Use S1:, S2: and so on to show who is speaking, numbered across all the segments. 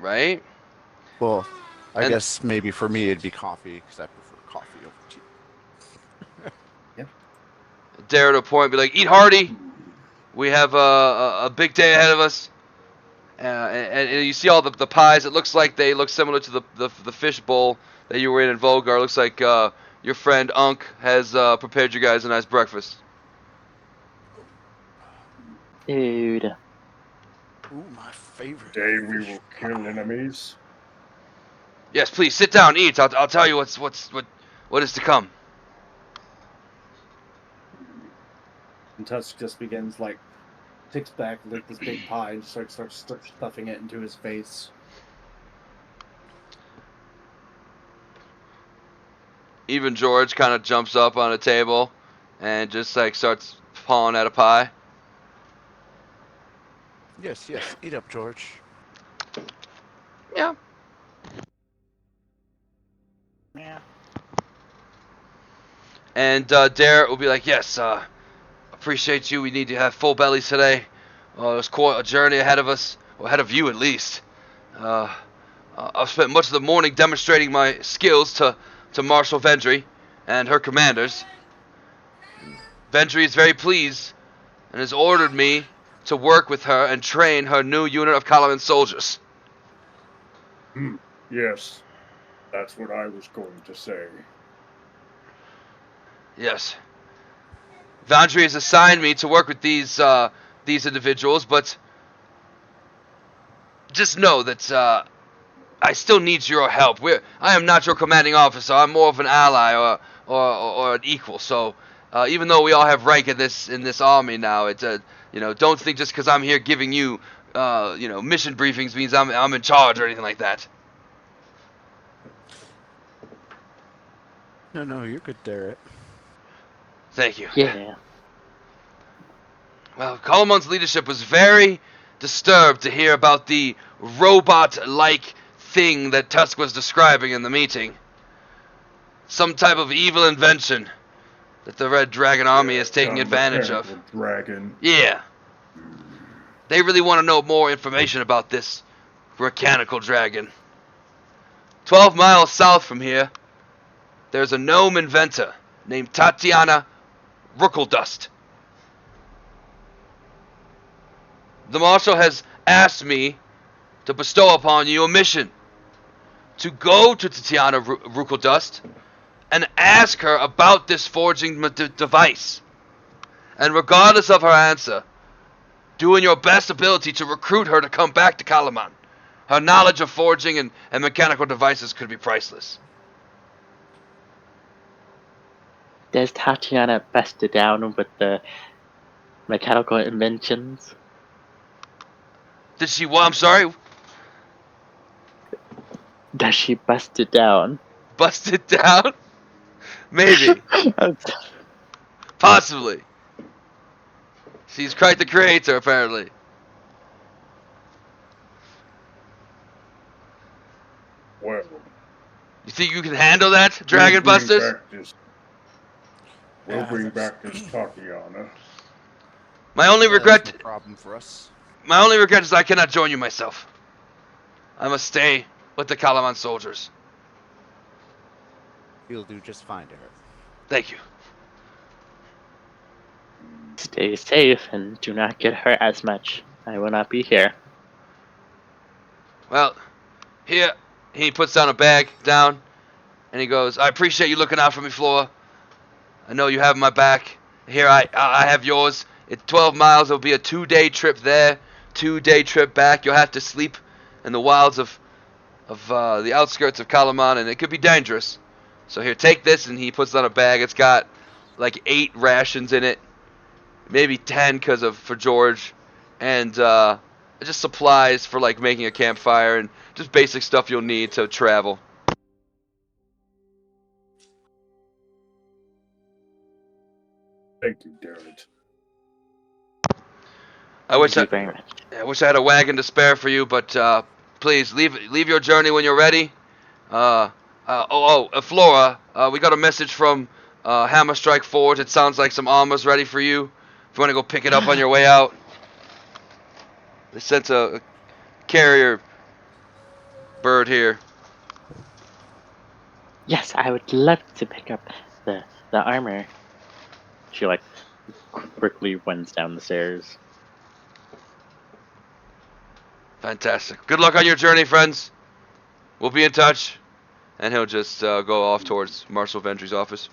S1: right?
S2: Well, I
S1: And
S2: guess maybe for me it'd be coffee because I prefer coffee over tea.
S3: Yep.
S1: dare to point, be like, eat hearty. We have a big day ahead of us. And you see all the pies. It looks like they look similar to the fish bowl that you were in Volgar. It looks like your friend Unk has prepared you guys a nice breakfast.
S4: Dude.
S2: Ooh, my favorite
S3: Day we
S2: fish
S3: will kill
S2: pie.
S3: enemies.
S1: Yes, please sit down, eat. I'll tell you what is to come.
S3: And Tusk just begins takes back like this big pie and starts stuffing it into his face.
S1: Even George kind of jumps up on a table and just like starts pawing at a pie.
S2: Yes, yes. Eat up, George.
S1: Yeah.
S4: Yeah.
S1: And Dare will be like, yes, appreciate you. We need to have full bellies today. There's quite a journey ahead of us, or ahead of you at least. I've spent much of the morning demonstrating my skills to Marshal Vendry and her commanders. Vendry is very pleased and has ordered me to work with her and train her new unit of Kalaman soldiers.
S3: Yes, that's what I was going to say.
S1: Yes. Vendry has assigned me to work with these individuals, but just know that I still need your help. I am not your commanding officer. I'm more of an ally or an equal. So even though we all have rank in this army now, it's don't think just because I'm here giving you mission briefings means I'm in charge or anything like that.
S2: No, no, you're good, Derek.
S1: Thank you.
S4: Yeah.
S1: Well, Kalamon's leadership was very disturbed to hear about the robot-like thing that Tusk was describing in the meeting. Some type of evil invention that the Red Dragon Army is taking advantage of.
S3: Dragon.
S1: Yeah. They really want to know more information about this mechanical dragon. 12 miles south from here, there's a gnome inventor named Tatiana Rookeldust. The Marshal has asked me to bestow upon you a mission. To go to Tatiana Rookeldust and ask her about this forging device. And regardless of her answer, do in your best ability to recruit her to come back to Kalaman. Her knowledge of forging and mechanical devices could be priceless.
S4: There's Tatiana busted down with the mechanical inventions.
S1: Did she what? I'm sorry?
S4: Does she bust it down?
S1: Bust it down? Maybe. Possibly. She's quite the creator, apparently.
S3: Well,
S1: You think you can handle that, Dragon Busters?
S3: We'll bring back this Tatiana.
S1: My only
S2: Yeah,
S1: regret,
S2: that's no problem for us.
S1: my only regret is I cannot join you myself. I must stay with the Kalaman soldiers.
S2: You'll do just fine, Derek.
S1: Thank you.
S4: Stay safe and do not get hurt as much. I will not be here.
S1: Well, here, he puts down a bag down, and he goes, I appreciate you looking out for me, Flora. I know you have my back. Here, I have yours. It's 12 miles. It'll be a 2-day trip there, 2-day trip back. You'll have to sleep in the wilds of the outskirts of Kalaman, and it could be dangerous. So here, take this, and he puts down a bag. It's got like 8 rations in it, maybe 10 for George, and just supplies for like making a campfire and just basic stuff you'll need to travel.
S3: Thank you, Derek.
S1: I wish
S4: Thank you very much.
S1: I wish I had a wagon to spare for you, but please leave your journey when you're ready. Flora, we got a message from Hammerstrike Forge. It sounds like some armor's ready for you. If you want to go pick it up on your way out. They sent a carrier Bird here.
S4: Yes, I would love to pick up the armor. She like quickly wends down the stairs.
S1: Fantastic. Good luck on your journey, friends. We'll be in touch. And he'll just go off towards Marshal Ventry's office.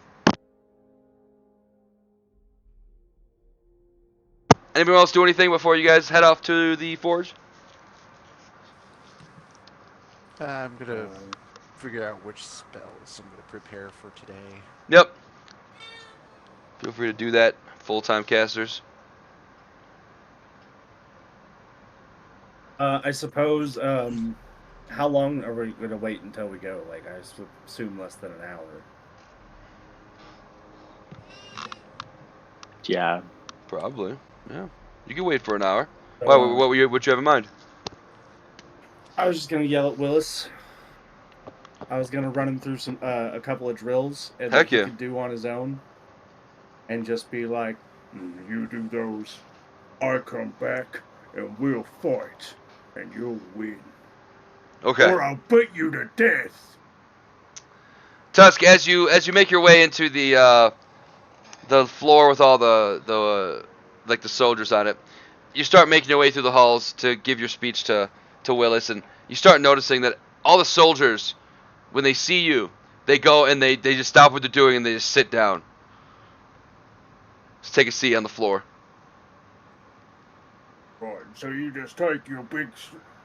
S1: Anybody else do anything before you guys head off to the forge?
S2: I'm gonna figure out which spells I'm gonna prepare for today.
S1: Yep. Feel free to do that, full-time casters.
S3: I suppose. How long are we gonna wait until we go? Like, I assume less than an hour.
S4: Yeah.
S1: Probably. Yeah. You can wait for an hour.
S3: So,
S1: Why? What you have in mind?
S3: I was just gonna yell at Willis. I was gonna run him through a couple of drills and
S1: Heck
S3: that he
S1: yeah.
S3: could do on his own, and just be like, "You do those, I come back and we'll fight, and you'll win,
S1: Okay.
S3: or I'll beat you to death."
S1: Tusk, as you make your way into the floor with all the like the soldiers on it, you start making your way through the halls to give your speech to Willis, and you start noticing that all the soldiers, when they see you, they go and they just stop what they're doing and they just sit down. Just take a seat on the floor.
S3: Right, so you just take your big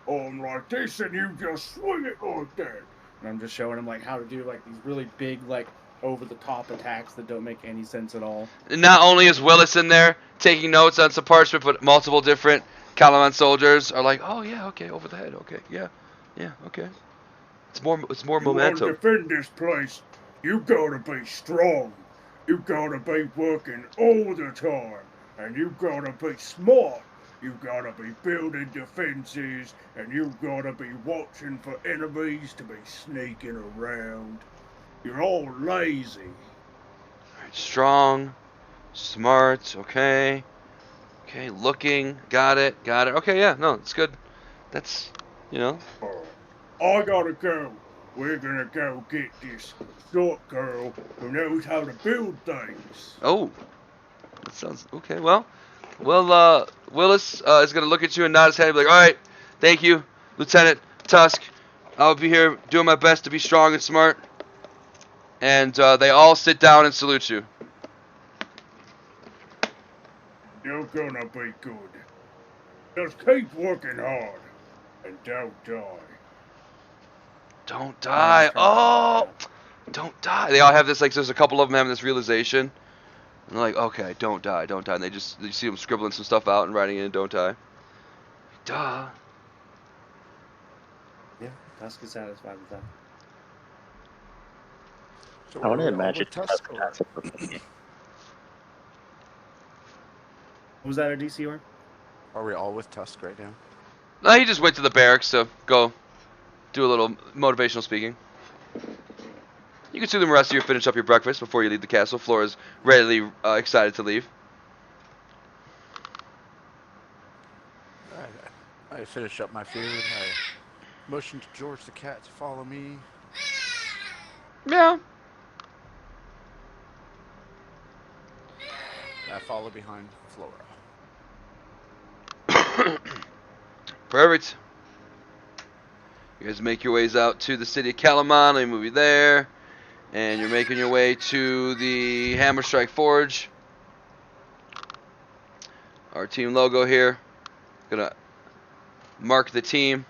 S3: arm like this and you just swing it like that. And I'm just showing him like how to do like these really big, like over-the-top attacks that don't make any sense at all.
S1: And not only is Willis in there taking notes on some parchment, but multiple different Calaman soldiers are like, "Oh yeah, okay, over the head, okay, yeah, okay." It's more momentum.
S3: To defend this place, you gotta be strong. You gotta be working all the time, and you gotta be smart. You gotta be building defenses, and you gotta be watching for enemies to be sneaking around. You're all lazy.
S1: Strong, smart, okay, looking, got it, okay, yeah, no, it's good. That's,
S3: I gotta go. We're gonna go get this short girl who knows how to build things.
S1: Oh, that sounds okay. Well, Willis is gonna look at you and nod his head, and be like, "All right, thank you, Lieutenant Tusk. I'll be here doing my best to be strong and smart." And they all sit down and salute you.
S3: You're gonna be good. Just keep working hard and don't die.
S1: Don't die. Oh, don't die. They all have this, like, there's a couple of them having this realization. And they're like, okay, don't die. And you see them scribbling some stuff out and writing in, don't die. Duh.
S3: Yeah, Tusk is satisfied with that.
S2: So
S4: I want to
S2: are we all
S4: imagine
S2: with Tusk, or
S3: Was that a DC or?
S2: are we all with Tusk right now?
S1: No, he just went to the barracks to go do a little motivational speaking. You can see the rest of you finish up your breakfast before you leave the castle. Flora's readily excited to leave.
S2: I finish up my food. I motion to George the cat to follow me.
S1: Yeah.
S2: I follow behind Flora.
S1: Perfect. You guys make your ways out to the city of Calaman. Let me move you there. And you're making your way to the Hammerstrike Forge. Our team logo here. Gonna mark the team.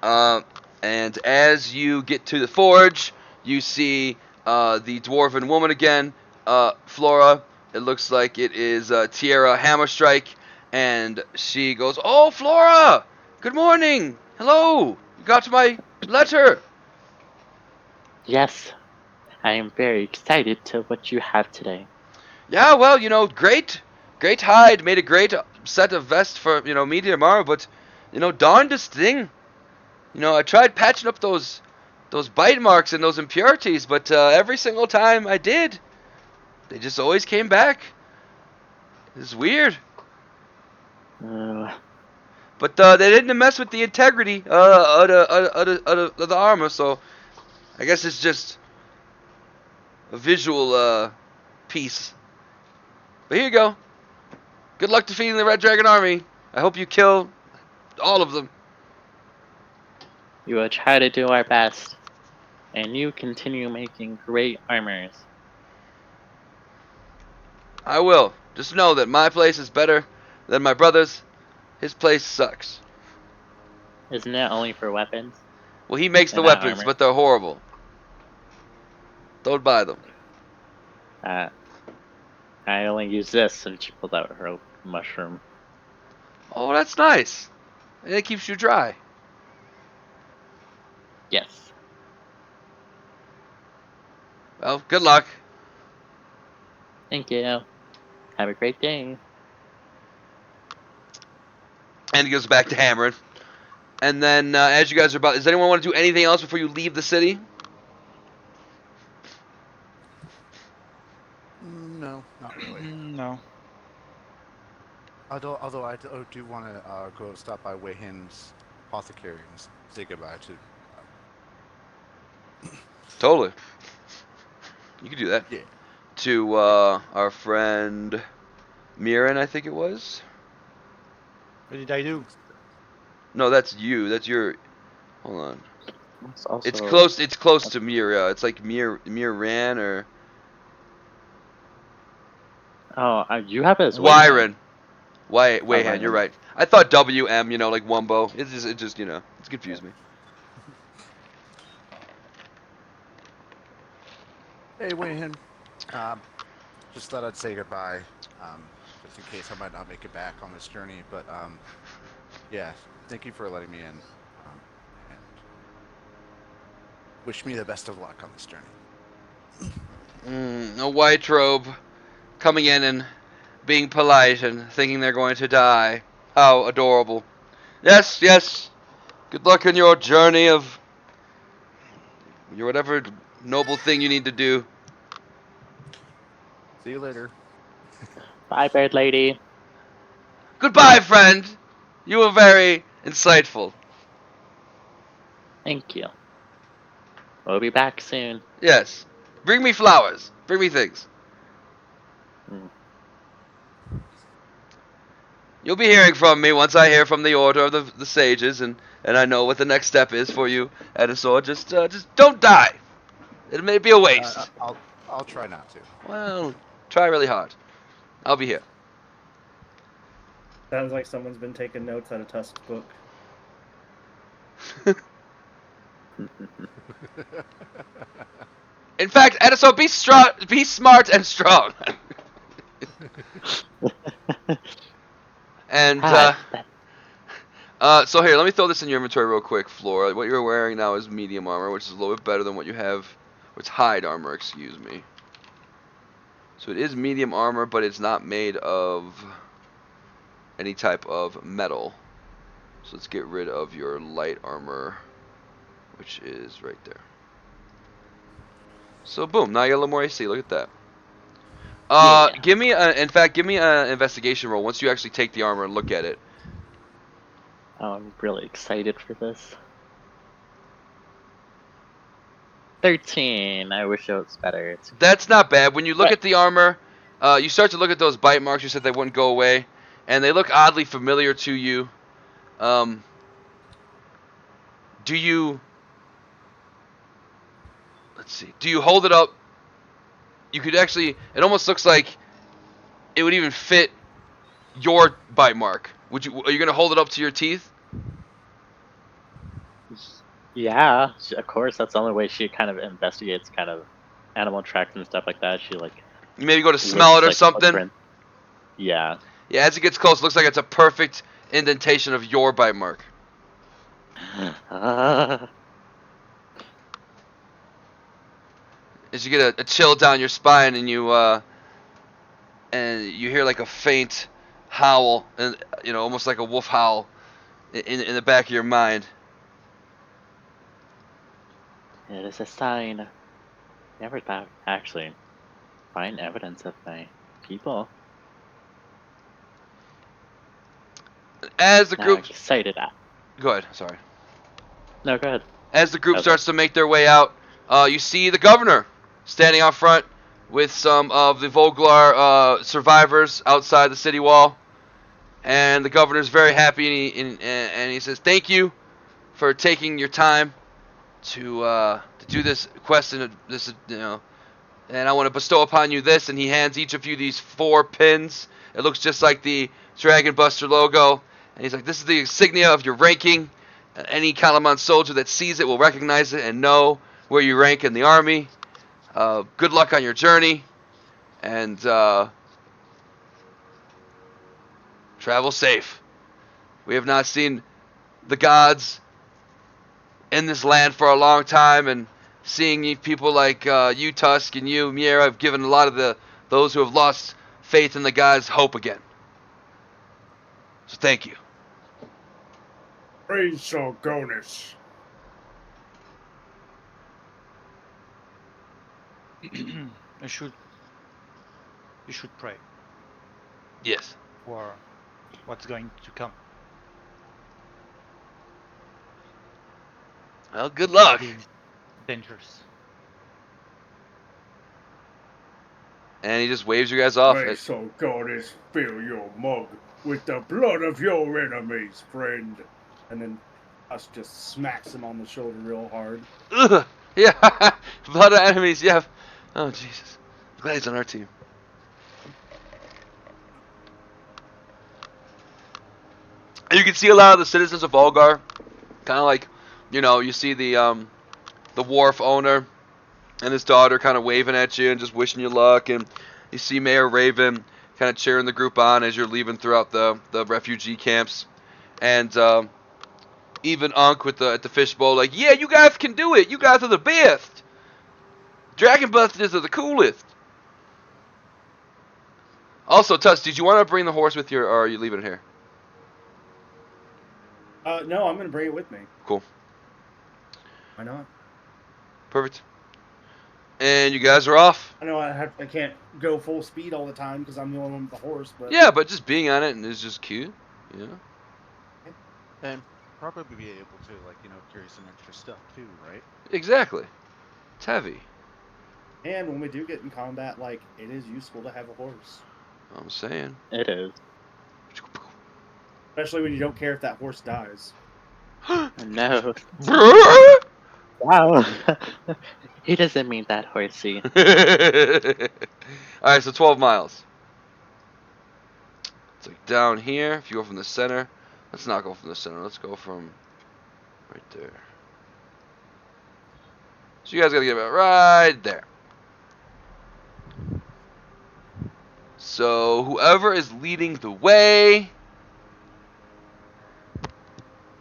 S1: And as you get to the forge, you see the dwarven woman again, Flora. It looks like it is Tierra Hammerstrike. And she goes, "Oh, Flora! Good morning! Hello! You got my letter!"
S4: Yes, I am very excited to what you have today.
S1: Yeah, well, great hide. Made a great set of vest for, me tomorrow, but, darndest thing. I tried patching up those bite marks and those impurities, but every single time I did, they just always came back. It's weird. But they didn't mess with the integrity of the armor, so I guess it's just a visual piece. But here you go. Good luck defeating the Red Dragon army. I hope you kill all of them.
S4: We will try to do our best, and you continue making great armors.
S1: I will. Just know that my place is better than my brother's. His place sucks.
S4: Isn't it only for weapons?
S1: Well, he makes the
S4: And not
S1: weapons,
S4: armor.
S1: but they're horrible. Don't buy them.
S4: I only use this, and she pulled out her mushroom.
S1: Oh, that's nice. And it keeps you dry.
S4: Yes.
S1: Well, good luck.
S4: Thank you. Have a great day.
S1: And he goes back to hammering. And then, as you guys are about, does anyone want to do anything else before you leave the city?
S2: No, not really.
S5: No.
S2: Although I do want to go stop by Wei Hin's apothecary and say goodbye to.
S1: Totally. You can do that.
S2: Yeah.
S1: To our friend Mirren, I think it was.
S5: What did I do?
S1: No, that's you. That's your. Hold on.
S4: It's also
S1: It's close. It's close to Mira. It's like Mirran or
S4: Oh, you have it as
S1: Wyron. Wayhan.
S4: Wyran.
S1: You're right. I thought WM. You know, like Wumbo. It just you know, it's confused me.
S2: Hey, Wei Hin. Just thought I'd say goodbye. Just in case I might not make it back on this journey, but yeah, thank you for letting me in. And wish me the best of luck on this journey.
S1: A white robe coming in and being polite and thinking they're going to die. How adorable. Yes, yes. Good luck in your journey of your whatever noble thing you need to do.
S2: See you later.
S4: Bye, bird lady.
S1: Goodbye, friend. You were very insightful.
S4: Thank you. We'll be back soon.
S1: Yes. Bring me flowers. Bring me things.
S4: Mm.
S1: You'll be hearing from me once I hear from the Order of the Sages, and I know what the next step is for you, Edisor. Just don't die. It may be a waste.
S2: I'll try not to.
S1: Well, try really hard. I'll be here.
S6: Sounds like someone's been taking notes out of Tusk's book.
S1: In fact, Edisor, be smart and strong. And so here, let me throw this in your inventory real quick, Flora. What you're wearing now is medium armor, which is a little bit better than what you have. It's hide armor, excuse me. So it is medium armor, but it's not made of any type of metal. So let's get rid of your light armor, which is right there. So boom, now you got a little more AC. Look at that.
S4: Yeah.
S1: Give me an investigation roll once you actually take the armor and look at it.
S4: Oh, I'm really excited for this. 13. I wish it was better. It's
S1: That's not bad. When you look
S4: But-
S1: at the armor, you start to look at those bite marks. You said they wouldn't go away, and they look oddly familiar to you. Do you? Let's see. Do you hold it up? You could actually. It almost looks like it would even fit your bite mark. Would you? Are you gonna hold it up to your teeth?
S4: Yeah, of course. That's the only way she kind of investigates kind of animal tracks and stuff like that. She like
S1: You maybe go to smell it or
S4: looks like
S1: something.
S4: footprint. Yeah.
S1: Yeah, as it gets close, it looks like it's a perfect indentation of your bite mark. As you get a chill down your spine and you hear like a faint howl, and almost like a wolf howl in the back of your mind.
S4: It is a sign. Never thought actually find evidence of my people.
S1: As the
S4: Now
S1: group,
S4: excited.
S1: go ahead. Sorry.
S4: No, go ahead.
S1: As the group
S4: Okay.
S1: starts to make their way out, you see the governor standing out front with some of the Voglar survivors outside the city wall, and the governor's very happy, and he says, "Thank you for taking your time to do this quest and and I want to bestow upon you this." And he hands each of you these 4 pins. It looks just like the Dragon Buster logo, and he's like, "This is the insignia of your ranking. Any Kalaman soldier that sees it will recognize it and know where you rank in the army. Good luck on your journey, and travel safe. We have not seen the gods in this land for a long time, and seeing people like you, Tusk, and you, Miera, have given a lot of those who have lost faith in the gods hope again. So thank you."
S3: Praise Sargonis.
S5: You should pray
S1: Yes.
S5: for what's going to come.
S1: Well, good luck.
S5: It is dangerous.
S1: And he just waves you guys off.
S3: May Sargonis fill your mug with the blood of your enemies, friend.
S6: And then Tusk just smacks him on the shoulder real hard.
S1: Ugh. Yeah. Blood of enemies. Yeah. Oh Jesus. Glad he's on our team. And you can see a lot of the citizens of Volgar, kind of like, you see the wharf owner and his daughter kind of waving at you and just wishing you luck, and you see Mayor Raven kind of cheering the group on as you're leaving throughout the refugee camps, and even Unk at the fishbowl, like, "Yeah, you guys can do it. You guys are the best. Dragon Busters are the coolest." Also, Tusk, did you want to bring the horse with you, or are you leaving it here?
S6: No, I'm gonna bring it with me.
S1: Cool.
S6: Why not?
S1: Perfect. And you guys are off.
S6: I know I can't go full speed all the time because I'm the only one with the horse, but
S1: Yeah, but just being on it is just cute,
S2: And probably be able to, like, carry some extra stuff too, right?
S1: Exactly. It's heavy.
S6: And when we do get in combat, like, it is useful to have a horse.
S1: I'm saying.
S4: It is.
S6: Especially when you don't care if that horse dies.
S4: No. Wow. He doesn't mean that, horsey.
S1: Alright, so 12 miles. It's like down here. If you go from the center. Let's not go from the center. Let's go from right there. So you guys gotta get about right there. So whoever is leading the way,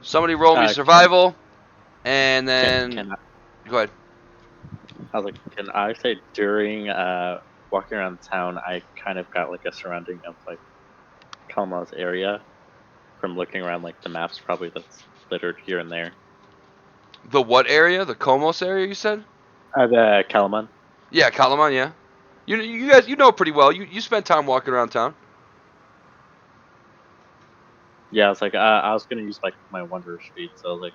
S1: somebody roll me survival, and then go ahead.
S4: I was like, can I say during walking around town, I kind of got like a surrounding of like Kalma's area from looking around like the maps, probably that's littered here and there.
S1: The what area? The Komos area, you said?
S4: The Kalaman.
S1: Yeah, Kalaman, yeah. You guys, you know pretty well. You spent time walking around town.
S4: Yeah, I was like, I was gonna use like my Wanderer speed, so I was like,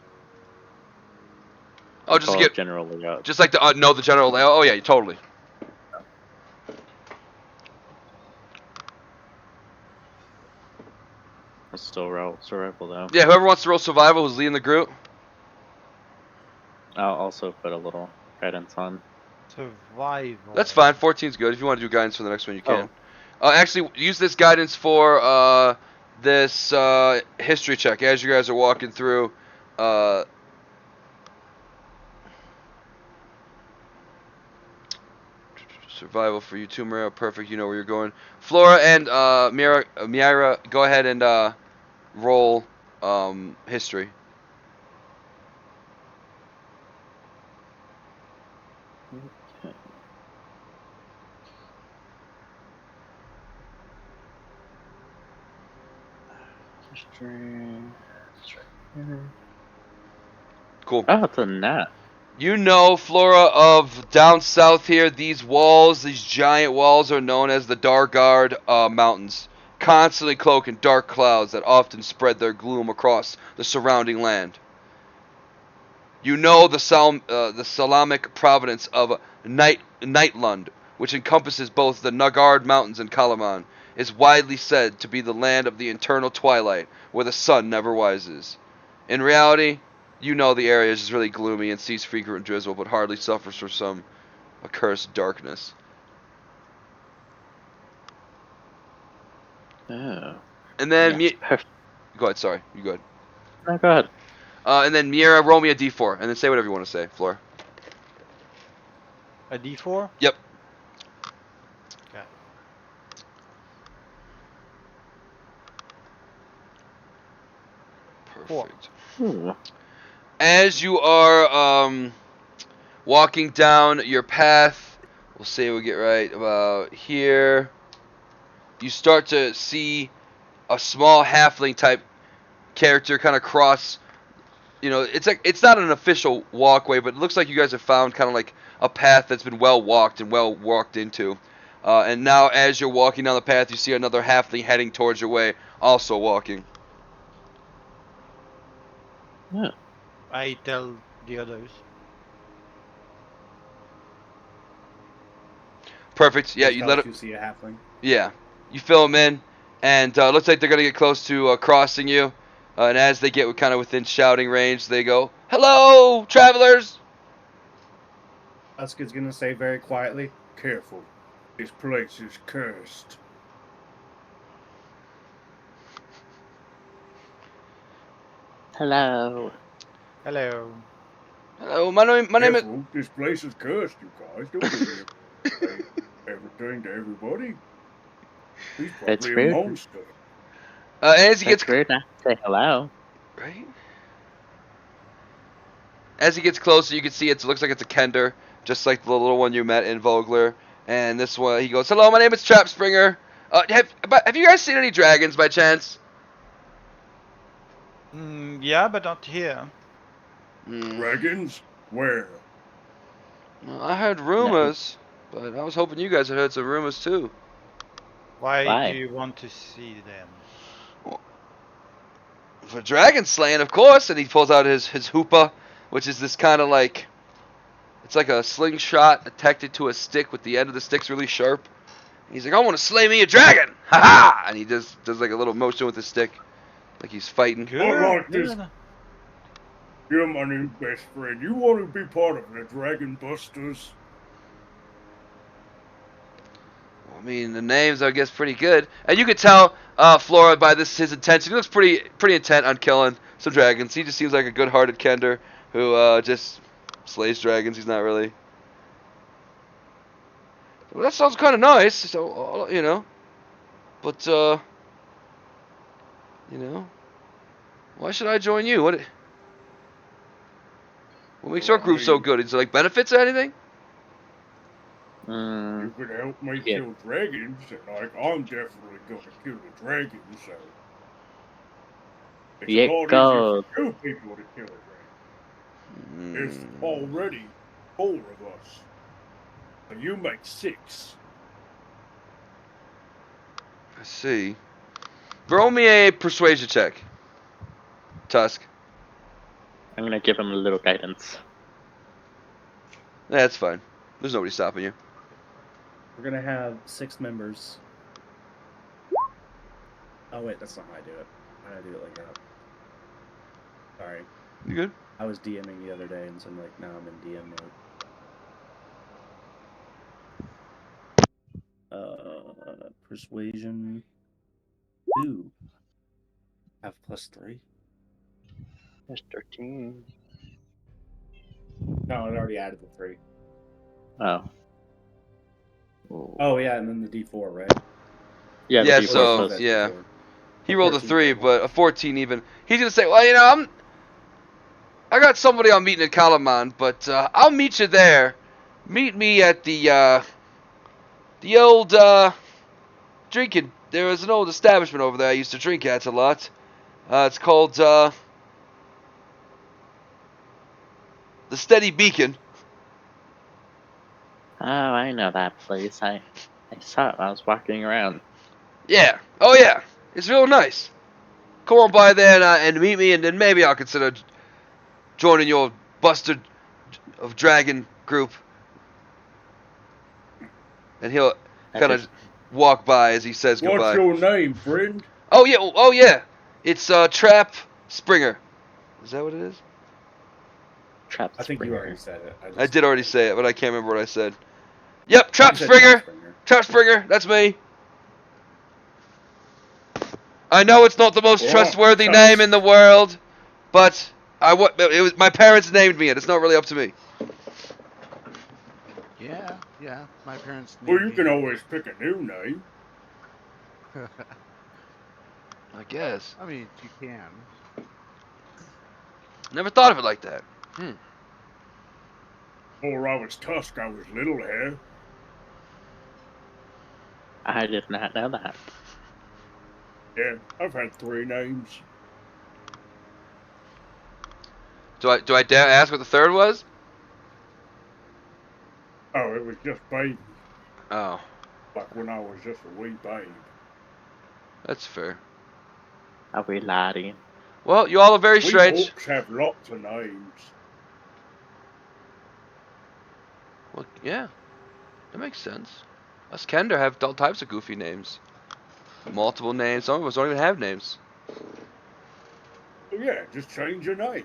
S1: oh, just to get
S4: general layout.
S1: just like to know the general layout. Oh yeah, totally.
S4: It's still roll survival though.
S1: Yeah, whoever wants to roll survival who's leading the group.
S4: I'll also put a little guidance on.
S5: Survival.
S1: That's fine. 14's good. If you want to do guidance for the next one, you can. Actually, use this guidance for this history check as you guys are walking through. Survival for you too, Mira. Perfect. You know where you're going. Flora and Miera, go ahead and roll history.
S4: Okay. History.
S1: Cool.
S4: Oh, it's a gnat.
S1: You know, Flora, of down south here, these walls, these giant walls are known as the Dargard Mountains. constantly cloaked in dark clouds that often spread their gloom across the surrounding land. You know the Salamic province of Nightlund, which encompasses both the Nagard Mountains and Kalaman, is widely said to be the land of the eternal twilight, where the sun never rises. In reality, you know the area is just really gloomy and sees frequent drizzle, but hardly suffers from some accursed darkness.
S4: Oh.
S1: And then,
S4: Yes, perfect.
S1: go ahead, sorry, you go ahead.
S4: No, go ahead.
S1: And then Mira, roll me a d4, and then say whatever you want to say, Flora.
S5: A D4?
S1: Yep.
S5: Okay.
S1: Perfect.
S4: Ooh.
S1: As you are walking down your path, we'll say we get right about here, you start to see a small halfling type character kind of cross. You know, it's not an official walkway, but it looks like you guys have found kind of like a path that's been well walked and well walked into. And now, as you're walking down the path, you see another halfling heading towards your way, also walking.
S4: Yeah.
S5: I tell the others.
S1: Perfect. Yeah, you
S6: Tell
S1: let
S6: if
S1: it.
S6: you see a halfling.
S1: Yeah, you fill them in, and looks like they're gonna get close to crossing you. And as they get kind of within shouting range, they go, "Hello, travelers!"
S6: Husk's gonna say very quietly,
S3: Careful. This place is cursed.
S4: Hello.
S5: Hello.
S1: Hello, my name is.
S3: Careful. This place is cursed, you guys. Don't be here. Say everything to everybody. He's
S4: It's
S3: probably a
S4: weird.
S3: monster.
S1: As he gets
S4: It's weird not to say hello.
S1: right, as he gets closer, you can see it looks like it's a Kender, just like the little one you met in Vogler. And this one, he goes, "Hello, my name is Trap Springer. Have you guys seen any dragons by chance?"
S5: Yeah, but not here.
S3: Dragons? Where?
S1: Well, I heard rumors, but I was hoping you guys had heard some rumors too.
S5: Why
S4: Why?
S5: do you want to see them?
S1: For dragon slaying, of course. And he pulls out his hoopah, which is this kind of like, it's like a slingshot attached to a stick with the end of the stick's really sharp. And he's like, "I want to slay me a dragon, ha ha!" And he does like a little motion with his stick, like he's fighting.
S5: Good.
S3: I like this.
S5: good.
S3: You're my new best friend. You want to be part of the Dragon Busters?
S1: I mean, the names, I guess, pretty good. And you could tell Flora by his intention. He looks pretty intent on killing some dragons. He just seems like a good-hearted Kender who just slays dragons. He's not really. Well, that sounds kind of nice. So you know, but you know, why should I join you? What makes our group so good? Is it like benefits or anything?
S3: You could help me
S4: Yeah.
S3: kill dragons, and like I'm definitely gonna kill the dragon, so it's
S4: Yeah,
S3: a lot
S4: go.
S3: easier for two people to kill a dragon. There's already 4 of us, so you make 6.
S1: I see. Roll me a persuasion check, Tusk.
S4: I'm gonna give him a little guidance.
S1: That's fine. There's nobody stopping you.
S6: we're gonna have 6 members. Oh wait, that's not how I do it. I gotta do it like that. Sorry.
S1: You good?
S6: I was DMing the other day, and so I'm like, now I'm in DM mode. Persuasion 2. Have +3.
S4: There's 13.
S6: No, it already added the 3.
S4: Oh. Ooh.
S6: Oh yeah, and then the D4, right?
S4: Yeah, the
S1: Yeah,
S4: D4
S1: so,
S4: plus-
S1: yeah.
S6: D4.
S1: He rolled a
S6: 14
S1: 3,
S6: total.
S1: but a 14 even. He's gonna say, "Well, you know, I got somebody I'm meeting at Kalaman, but I'll meet you there. Meet me at the old drinking. There was an old establishment over there I used to drink at a lot. It's called the Steady Beacon.
S4: Oh, I know that place. I saw it when I was walking around.
S1: Yeah. Oh yeah. It's real nice. Come on by there and meet me, and then maybe I'll consider joining your Buster of Dragon group. And he'll
S4: I
S1: kind
S4: just
S1: of walk by as he says
S3: What's
S1: goodbye.
S3: your name, friend?
S1: Oh yeah. Oh yeah. It's Trap Springer. Is that what it is?
S4: Trap
S6: I think you
S4: Springer.
S6: already said it.
S1: I did already say it, but I can't remember what I said. Yep, Trap
S6: You said
S1: Springer.
S6: Springer.
S1: Trap Springer. That's me. I know it's not the most
S3: Oh,
S1: trustworthy
S3: Tusk.
S1: name in the world, but it was my parents named me it. It's not really up to me.
S2: Yeah, yeah. My parents.
S3: Well,
S2: named
S3: you
S2: me-
S3: can always pick a new name.
S1: I guess.
S2: I mean, you can.
S1: Never thought of it like that.
S3: Before I was Tusk, I was Little Hair.
S4: I did not know that.
S3: Yeah, I've had 3 names.
S1: Do I dare ask what the third was?
S3: Oh, it was just baby,
S1: Oh,
S3: like when I was just a wee babe.
S1: that's fair.
S4: A wee laddie.
S1: Well, you all are very
S3: We
S1: strange.
S3: orcs have lots of names.
S1: Well, yeah, that makes sense. Us Kender have all types of goofy names. Multiple names. Some of us don't even have names.
S3: So yeah, just change your name.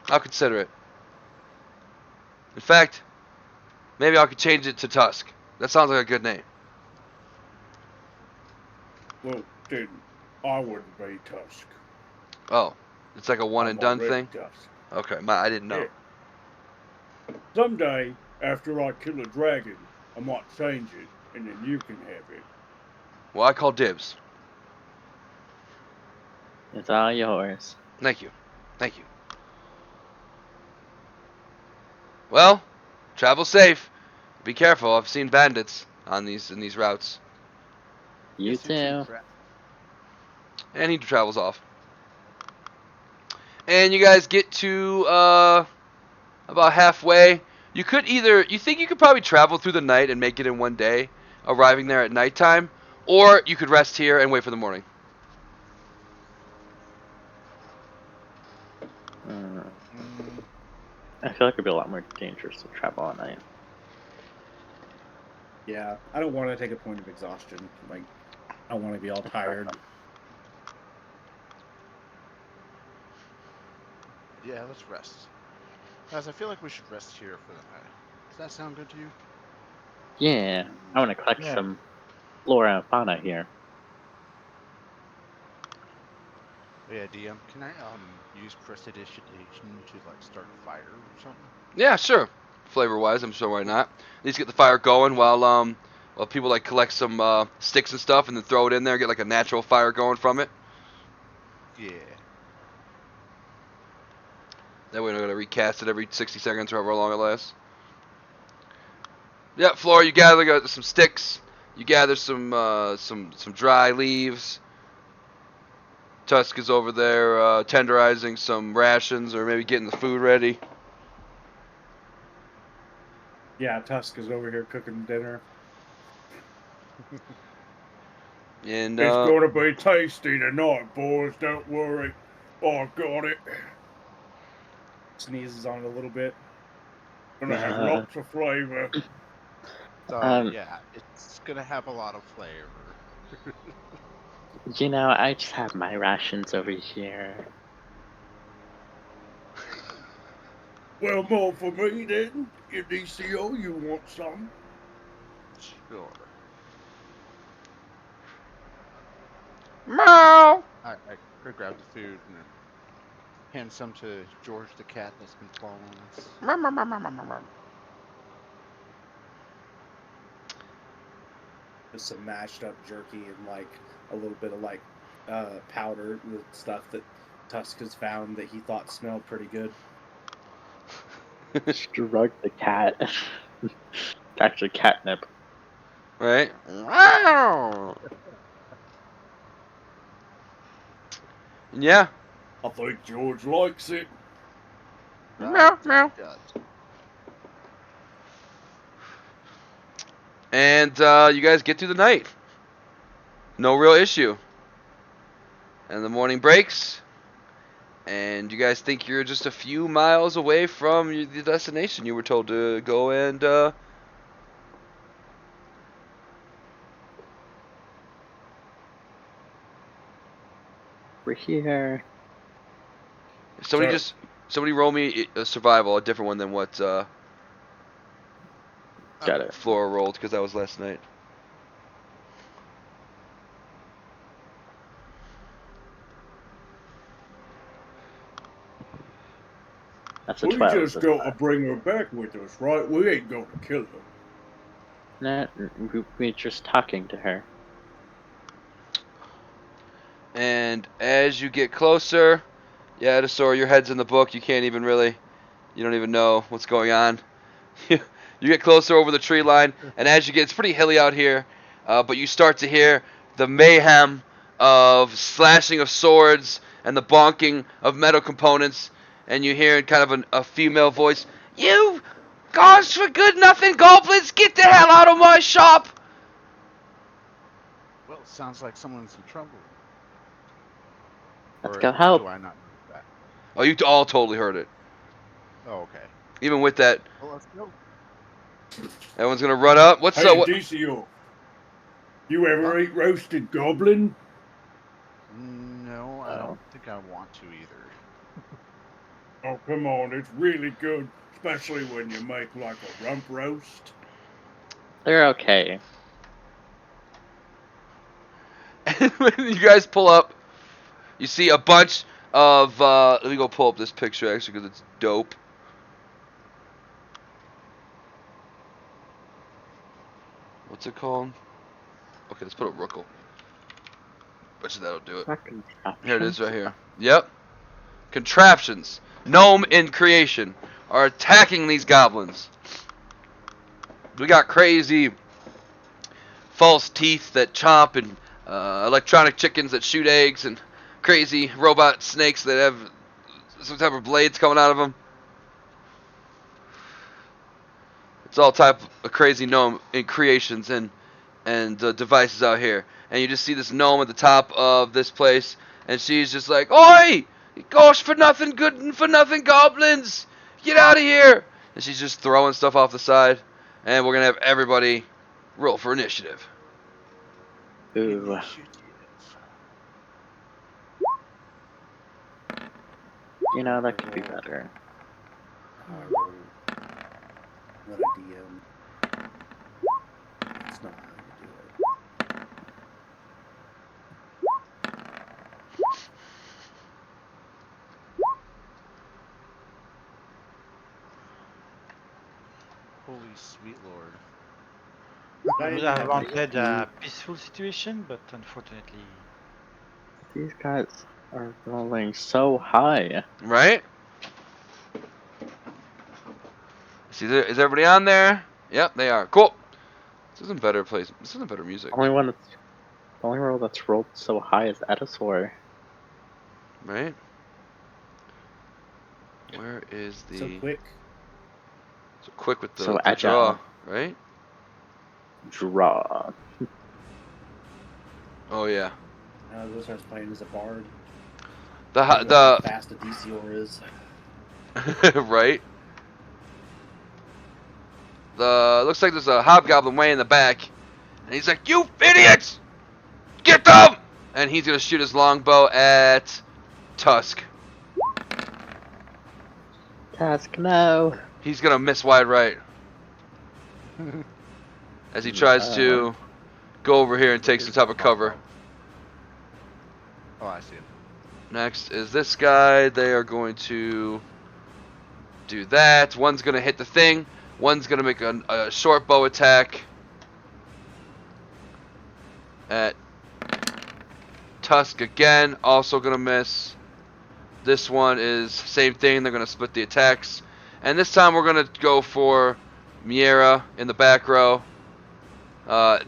S1: I'll consider it. In fact, maybe I could change it to Tusk. That sounds like a good name.
S3: Well, then I wouldn't be Tusk.
S1: Oh, it's like a one and
S3: I'm
S1: done
S3: already
S1: thing?
S3: Tusk.
S1: Okay, I didn't know.
S3: Yeah. Someday, after I kill a dragon, I might change it, and then you can have it.
S1: Well, I call dibs.
S4: It's all yours.
S1: Thank you. Thank you. Well, travel safe. Be careful. I've seen bandits on in these routes.
S4: You
S2: Yes,
S4: too.
S2: Brad.
S1: And he travels off. And you guys get to about halfway. You think you could probably travel through the night and make it in one day, arriving there at nighttime, or you could rest here and wait for the morning.
S4: Mm,
S2: Mm,
S4: I feel like it'd be a lot more dangerous to travel at night.
S6: Yeah, I don't want to take a point of exhaustion. Like, I want to be all tired.
S2: yeah, let's rest. Guys, I feel like we should rest here for the night. Does that sound good to you?
S4: Yeah, I want to collect
S5: Yeah.
S4: some flora and fauna here.
S2: Oh, yeah, DM, can I use prestidigitation to like start a fire or something?
S1: Yeah, sure. Flavor-wise, I'm sure why not. At least get the fire going while people like collect some sticks and stuff and then throw it in there, get like a natural fire going from it.
S2: Yeah.
S1: That way we're not gonna recast it every 60 seconds or however long it lasts. Yep, Flora, you gather some sticks. You gather some dry leaves. Tusk is over there tenderizing some rations or maybe getting the food ready.
S6: Yeah, Tusk is over here cooking dinner.
S1: And
S3: It's gonna be tasty tonight, boys. Don't worry. I got it.
S6: Sneezes on it a little bit.
S3: Gonna have lots of flavor.
S2: So
S4: Um,
S2: yeah, it's gonna have a lot of flavor.
S4: You know, I just have my rations over here.
S3: Well, more for me then. You DCO, you want some?
S2: Sure.
S1: meow.
S2: I could grab the food and hand some to George the cat that's been following us.
S6: Just some mashed up jerky and like a little bit of like powder with stuff that Tusk has found that he thought smelled pretty good.
S4: Drug the cat. It's actually catnip.
S1: Right? Meow. Yeah.
S3: I think George likes it.
S1: Meow, meow.
S2: Does.
S1: And you guys get through the night. no real issue. And the morning breaks, and you guys think you're just a few miles away from the destination you were told to go and
S4: We're here.
S1: somebody
S3: So-
S1: somebody roll me a survival, a different one than what
S4: Got it.
S1: Flora rolled, because that was last night.
S4: That's a
S3: We
S4: 12.
S3: just
S4: That's
S3: got to
S4: fine.
S3: bring her back with us, right? We ain't going to kill her.
S4: Nah, we're just talking to her.
S1: And as you get closer, yeah, Edisor, your head's in the book. You can't even really, you don't even know what's going on. You get closer over the tree line, and as you get, it's pretty hilly out here, but you start to hear the mayhem of slashing of swords and the bonking of metal components, and you hear kind of a female voice, "You gosh for good nothing goblins, get the hell out of my shop!"
S2: Well, sounds like someone's in trouble.
S4: Let's
S2: Or
S4: go help.
S2: Do I not know that?
S1: Oh, you all totally heard it.
S2: Oh, okay.
S1: Even with that,
S2: Well, let's go.
S1: everyone's gonna run up. What's
S3: Hey,
S1: what?
S3: DCO, you ever eat roasted goblin?
S2: No, I
S4: Oh.
S2: don't think I want to either.
S3: Oh, come on, it's really good, especially when you make like a rump roast.
S4: They're okay.
S1: And when you guys pull up, you see a bunch of. Let me go pull up this picture actually because it's dope. What's it called? Okay, let's put a Rookle. Bet you that'll do it.
S4: Fucking
S1: Here it is right here. Yep. Contraptions, gnome in creation, are attacking these goblins. We got crazy false teeth that chomp, and electronic chickens that shoot eggs, and crazy robot snakes that have some type of blades coming out of them. It's all type of crazy gnome in creations and devices out here. And you just see this gnome at the top of this place, and she's just like, "Oi! Gosh for nothing good and for nothing goblins! Get out of here!" And she's just throwing stuff off the side. And we're gonna have everybody roll for initiative.
S4: Ooh. You know, that could be better.
S6: What a DM. It's not how you do it.
S2: Holy sweet lord.
S5: I would have wanted a peaceful situation, but unfortunately,
S4: These guys are rolling so high.
S1: Right? Is everybody on there? Yep, they are. Cool. This isn't better place. This isn't better music.
S4: The only roll that's rolled so high is Edisor.
S1: Right? Where is the
S6: So quick.
S1: so quick with the,
S4: So
S1: the
S4: agile.
S1: draw, right?
S4: Draw.
S1: Oh yeah.
S6: This starts playing as a bard.
S1: The
S6: How
S1: the
S6: fast a DCor is.
S1: right. The looks like there's a hobgoblin way in the back, and he's like, "You idiots, get them!" And he's gonna shoot his longbow at Tusk.
S4: Task, no.
S1: He's gonna miss wide right as he tries to go over here and take some type of cover.
S2: Oh, I see him.
S1: Next is this guy. They are going to do that. One's going to hit the thing. One's going to make a short bow attack at Tusk again. Also going to miss. This one is same thing. They're going to split the attacks. And this time we're going to go for Miera in the back row.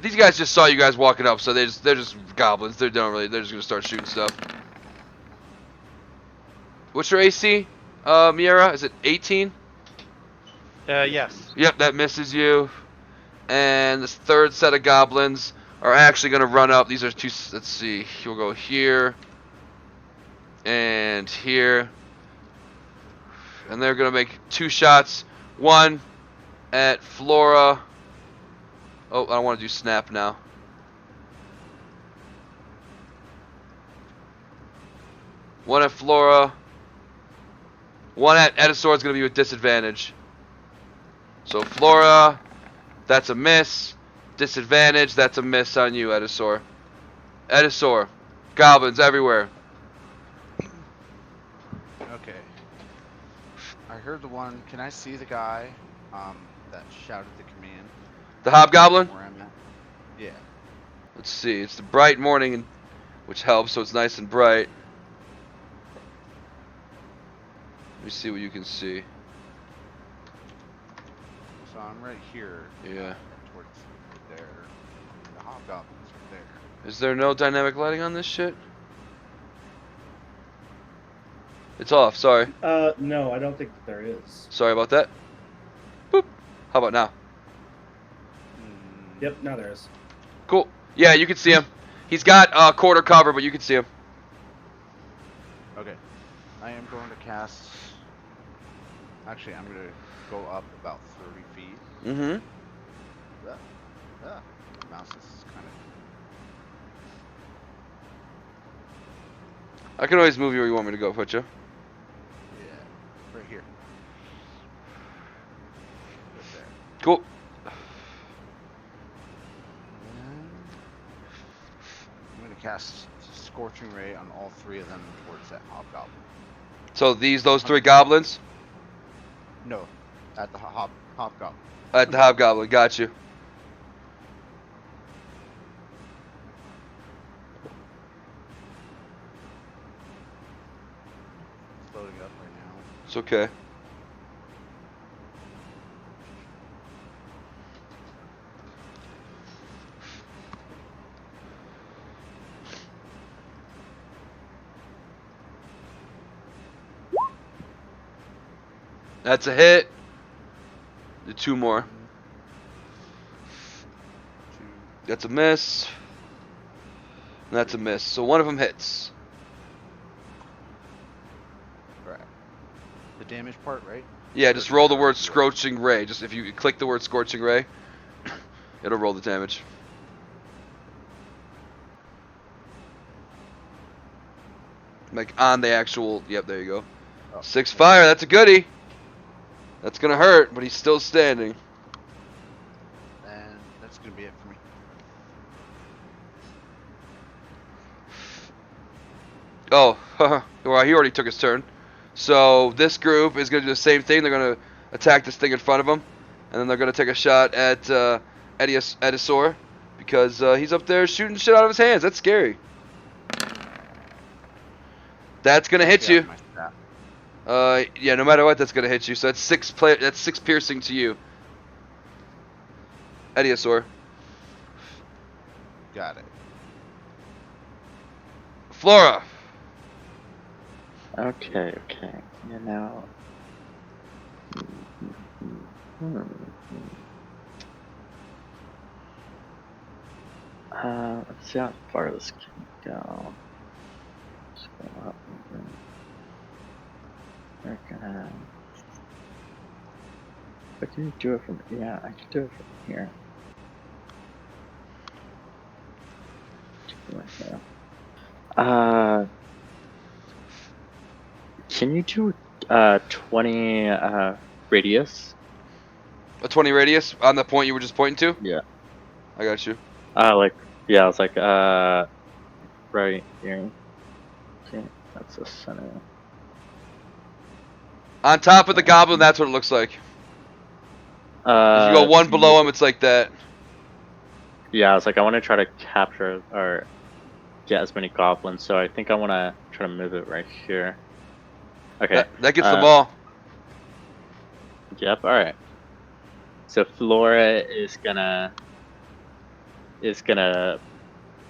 S1: These guys just saw you guys walking up, so they're just goblins. They're just gonna start shooting stuff. What's your AC, Miera? Is it 18?
S5: yes.
S1: Yep, that misses you. And this third set of goblins are actually going to run up. These are two. Let's see. He'll go here and here, and they're going to make 2 shots. One at Flora. Oh, I don't want to do snap now. One at Flora. One at Edisor is going to be with disadvantage. So Flora, that's a miss. Disadvantage, that's a miss on you, Edisor. Edisor, goblins everywhere.
S2: Okay. I heard the one. Can I see the guy that shouted the command?
S1: The Hobgoblin?
S2: Where I'm at? Yeah.
S1: Let's see, it's the bright morning, which helps, so it's nice and bright. Let me see what you can see.
S2: So I'm right here.
S1: Yeah.
S2: Towards there. The hobgoblins are there.
S1: Is there no dynamic lighting on this shit? It's off, sorry.
S6: No, I don't think that there is.
S1: Sorry about that. Boop. How about now?
S6: Yep, now there is.
S1: Cool. Yeah, you can see him. He's got quarter cover, but you can see him.
S2: Okay. I am going to cast. Actually, I'm going to go up about 30 feet.
S1: Mm-hmm.
S2: Mouse is kind of.
S1: I can always move you where you want me to go, put you.
S2: Yeah. Right here. Right there.
S1: Cool.
S2: I'm going to cast Scorching Ray on all 3 of them towards that hobgoblin.
S1: So those 3 goblins
S2: No, at the hobgoblin.
S1: at the Hobgoblin. Got you.
S2: It's loading up right now.
S1: It's okay. That's a hit. The 2 more.
S2: 2.
S1: That's a miss. And that's a miss. So one of them hits.
S2: Right. The damage part, right?
S1: Yeah, just roll the word Scorching Ray. Just if you click the word Scorching Ray, it'll roll the damage. Like on the actual. Yep, there you go.
S2: Oh.
S1: 6 fire. That's a goodie. That's gonna hurt, but he's still standing.
S2: And that's going to be it for me.
S1: Oh, well, he already took his turn. So this group is gonna do the same thing. They're gonna attack this thing in front of them, and then they're gonna take a shot at Edisor because he's up there shooting shit out of his hands. That's scary. That's gonna hit you.
S2: My staff.
S1: Yeah, no matter what, that's gonna hit you. So that's 6 That's 6 piercing to you, Ediosaur.
S2: Got it.
S1: Flora.
S4: Okay. You know. Let's see how far this can go. Just go up. We're gonna. But can you do it from? Yeah, I can do it from here. Can you do 20 radius?
S1: A 20 radius on the point you were just pointing to?
S4: Yeah.
S1: I got you.
S4: Like, yeah, I was like, right here. Okay, that's the center.
S1: On top of the goblin, that's what it looks like. If you go one below him, it's like that.
S4: Yeah, I was like, I want to try to capture or get as many goblins, so I think I want to try to move it right here. Okay.
S1: That gets them all.
S4: Yep. All right. So Flora is gonna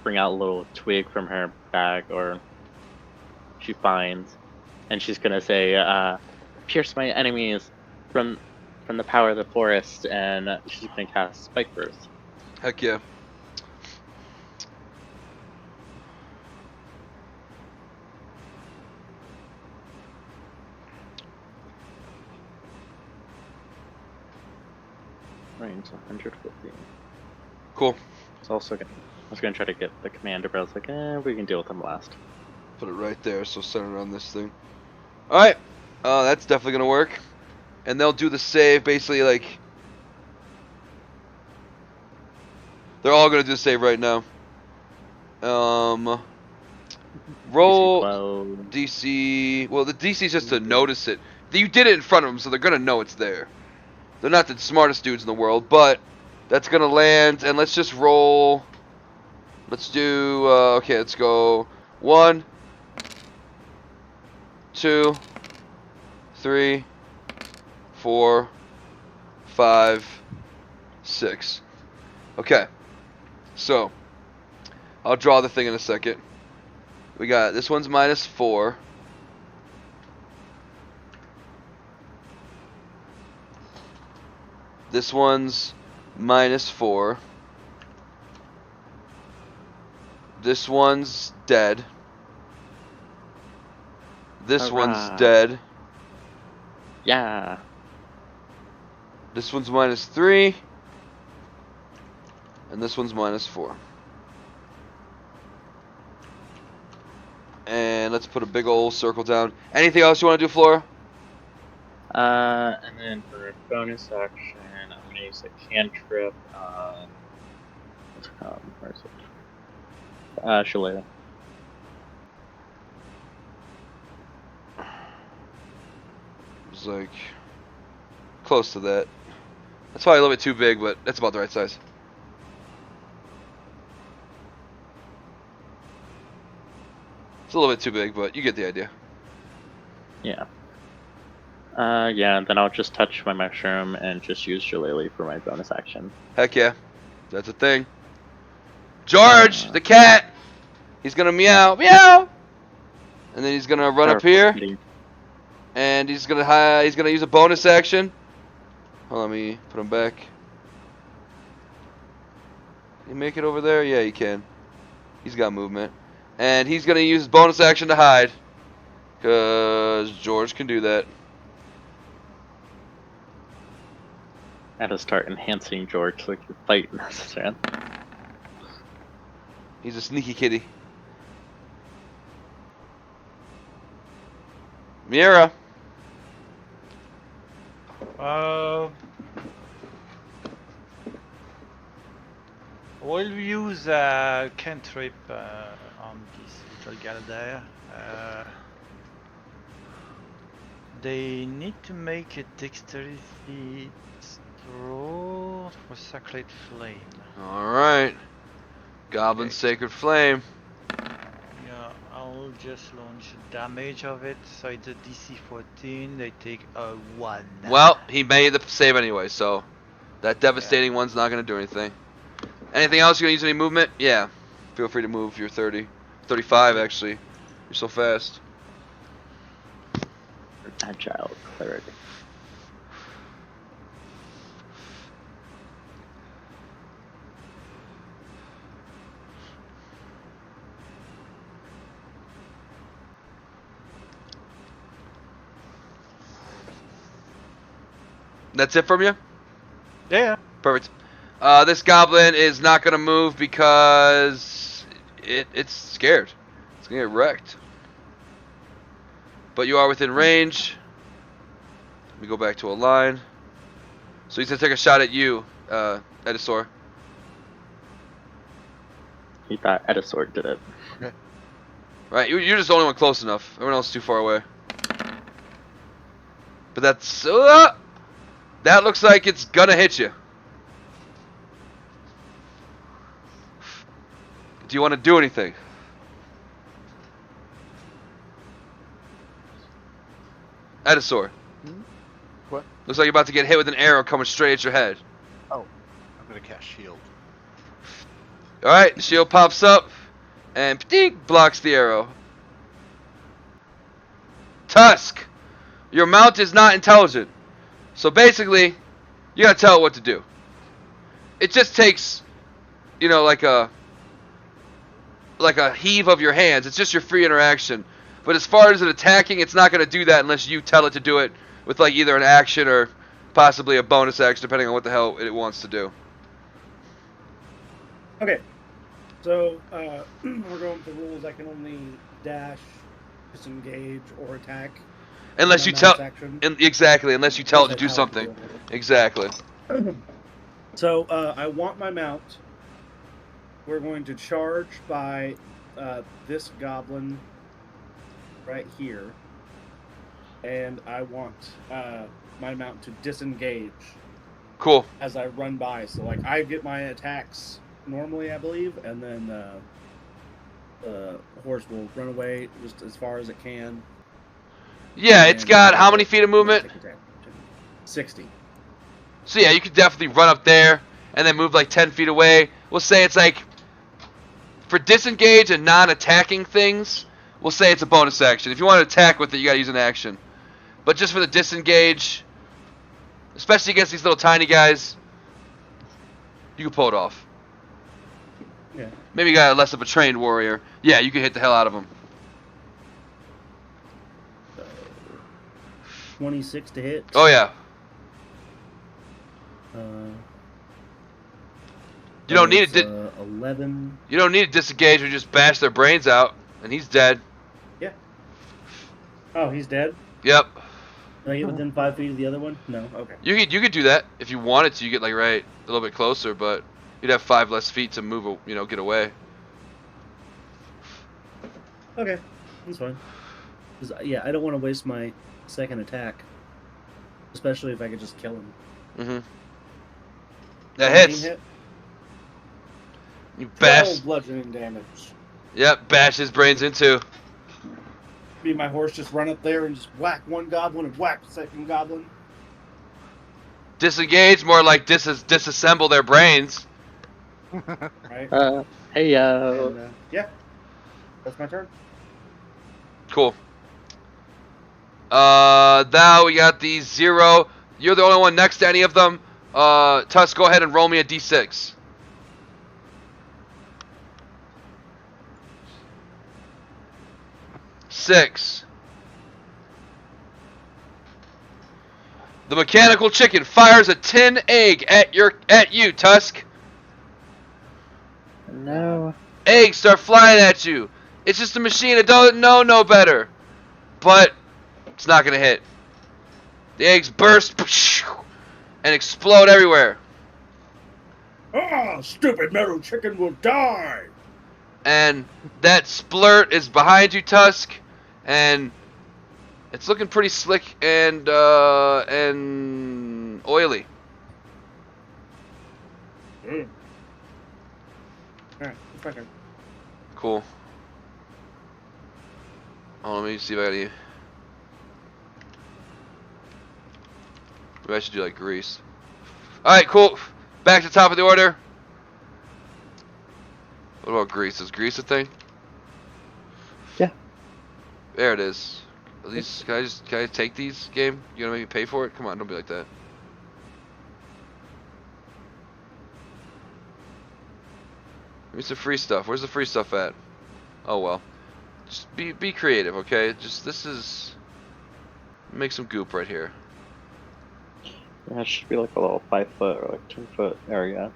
S4: bring out a little twig from her bag, or she finds, and she's gonna say, "Pierce my enemies from the power of the forest," and she's gonna cast Spike Burst.
S1: Heck yeah.
S4: range 150.
S1: Cool.
S4: I was gonna try to get the commander, but I was like, we can deal with him last.
S1: Put it right there, so center it on this thing. Alright. That's definitely gonna work. And they'll do the save basically like... They're all gonna do the save right now. Roll DC. Well, the DC is just to notice it. You did it in front of them, so they're gonna know it's there. They're not the smartest dudes in the world, but that's gonna land. And let's just roll. Let's do. Okay, let's go. 1, 2, 3, 4, 5, 6. Okay. So, I'll draw the thing in a second. We got, this one's -4. This one's -4. This one's dead. This one's
S4: Hurrah.
S1: dead.
S4: Yeah.
S1: This one's -3. And this one's -4. And let's put a big old circle down. Anything else you want to do, Flora?
S4: And then for a bonus action, I'm gonna use a cantrip on. Where is it? Shalea.
S1: It's like close to that. That's probably a little bit too big, but that's about the right size. It's a little bit too big, but you get the idea.
S4: Yeah. Yeah, and then I'll just touch my mushroom and just use Shillelagh for my bonus action.
S1: Heck yeah. That's a thing. George, the cat! He's gonna meow, meow! And then he's gonna run up here. And he's gonna use a bonus action. Hold on, let me put him back. Can you make it over there? Yeah, he can. He's got movement. And he's gonna use his bonus action to hide. Cause George can do that.
S4: I had to start enhancing George so he could fight this man.
S1: He's a sneaky kitty. Mira.
S5: We'll use cantrip on this little gal there. They need to make a dexterity throw for Sacred Flame.
S1: Alright. Goblin
S5: Okay.
S1: Sacred Flame.
S5: Yeah, I'll just launch damage of it. So it's a DC 14. They take a 1.
S1: Well, he made the save anyway, so that devastating one's not going to do anything. Anything else? You going to use any movement? Yeah. Feel free to move your 30. 35, actually. You're so fast.
S4: Agile cleric.
S1: That's it from you?
S5: Yeah.
S1: Perfect. This goblin is not going to move because it's scared. It's going to get wrecked. But you are within range. Let me go back to a line. So he's going to take a shot at you, Edisor.
S4: He thought Edisor did it.
S1: Right, you're just the only one close enough. Everyone else is too far away. But that's... that looks like it's going to hit you. Do you want to do anything? Edisor.
S2: What?
S1: Looks like you're about to get hit with an arrow coming straight at your head.
S2: Oh, I'm gonna cast shield.
S1: Alright, the shield pops up and ding, blocks the arrow. Tusk! Your mount is not intelligent. So basically, you gotta tell it what to do. It just takes, you know, like a heave of your hands. It's just your free interaction. But as far as it attacking, it's not gonna do that unless you tell it to do it with like either an action or possibly a bonus action depending on what the hell it wants to do.
S6: Okay. So we're going with the rules. I can only dash, disengage, or attack.
S1: Unless
S6: in
S1: you
S6: my
S1: tell,
S6: bonus action.
S1: exactly, unless you tell it to
S6: Unless
S1: do
S6: I tell
S1: something.
S6: to
S1: Exactly.
S6: So I want my mount. We're going to charge by this goblin right here, and I want my mount to disengage
S1: Cool.
S6: as I run by. So like I get my attacks normally, I believe, and then horse will run away just as far as it can.
S1: Yeah, it's
S6: and
S1: got
S6: I
S1: how
S6: will
S1: many feet of movement?
S6: take attack. 60.
S1: So yeah, you could definitely run up there and then move like 10 feet away. We'll say it's like, for disengage and non-attacking things, we'll say it's a bonus action. If you want to attack with it, you gotta use an action. But just for the disengage, especially against these little tiny guys, you can pull it off.
S6: Yeah.
S1: Maybe you got less of a trained warrior. Yeah, you can hit the hell out of them.
S6: 26 to hit.
S1: Oh yeah. You don't need it.
S6: 11.
S1: You don't need to disengage. We just bash their brains out, and he's dead.
S6: Yeah. Oh, he's dead?
S1: Yep.
S6: Can I get within 5 feet of the other one? No. Okay.
S1: You could do that if you wanted to. You get like right a little bit closer, but you'd have 5 less feet to move. Get away.
S6: Okay. That's fine. 'Cause, yeah, I don't want to waste my second attack, especially if I could just kill him.
S1: Mm-hmm. That
S6: 17
S1: hits.
S6: Hit.
S1: You bash.
S6: 12 bludgeoning damage.
S1: Yep. Bash his brains into.
S6: Me, my horse just run up there and just whack one goblin and whack the second goblin.
S1: Disengage, more like disassemble their brains.
S6: Right.
S4: Hey,
S6: And, yeah. That's my turn.
S1: Cool. Now we got these 0. You're the only one next to any of them. Tusk, go ahead and roll me a d6. Six. The mechanical chicken fires a tin egg at you, Tusk.
S4: no.
S1: Eggs start flying at you. It's just a machine. It doesn't know no better. But it's not gonna hit. The eggs burst and explode everywhere.
S3: Ah, stupid metal chicken will die!
S1: And that splurt is behind you, Tusk, and it's looking pretty slick and oily.
S6: Alright, it's my turn.
S1: Cool. Oh, let me see if I got any. Maybe I should do like grease. Alright, cool. Back to the top of the order. What about grease? Is grease a thing?
S4: Yeah.
S1: There it is. At least, can I take these, game? You gonna make me pay for it? Come on, don't be like that. Give me some free stuff. Where's the free stuff at? Oh well. Just be creative, okay? Make some goop right here.
S4: Yeah, it should be like a little 5 foot or like 10 foot area.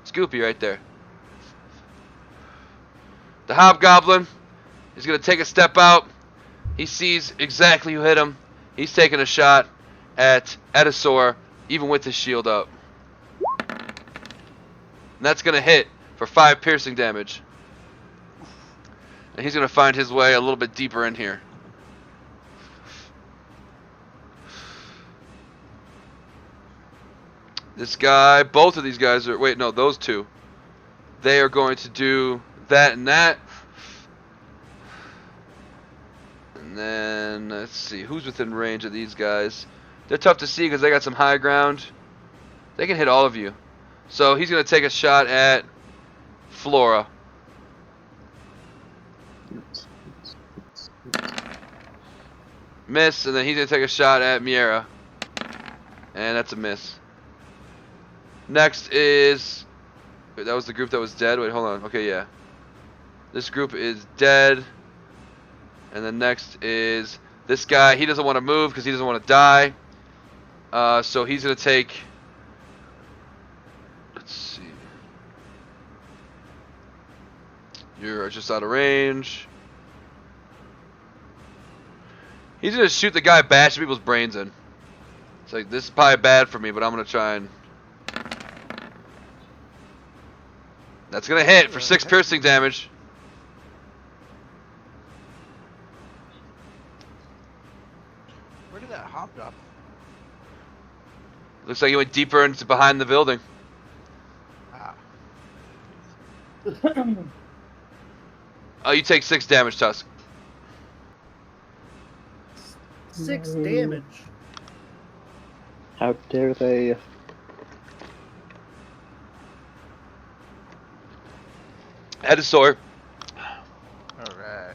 S1: Scoopy right there. The hobgoblin is gonna take a step out. He sees exactly who hit him. He's taking a shot at Edisaur, even with his shield up. And that's gonna hit for 5 piercing damage. And he's gonna find his way a little bit deeper in here. This guy, both of these guys are, wait, no, those two. They are going to do that and that. And then, let's see, who's within range of these guys? They're tough to see because they got some high ground. They can hit all of you. So he's going to take a shot at Flora. Miss, and then he's going to take a shot at Miera. And that's a miss. Next is... Wait, that was the group that was dead? Wait, hold on. Okay, yeah. This group is dead. And then next is This guy, he doesn't want to move because he doesn't want to die. So he's going to take... Let's see. You're just out of range. He's going to shoot the guy bashing people's brains in. It's like, this is probably bad for me, but I'm going to try and... That's going to hit for 6 piercing damage.
S2: Where did that hobgoblin?
S1: Looks like he went deeper into behind the building.
S2: Ah,
S1: Oh, you take 6 damage, Tusk.
S6: 6 damage.
S4: How dare they?
S1: Head is sore.
S2: all right.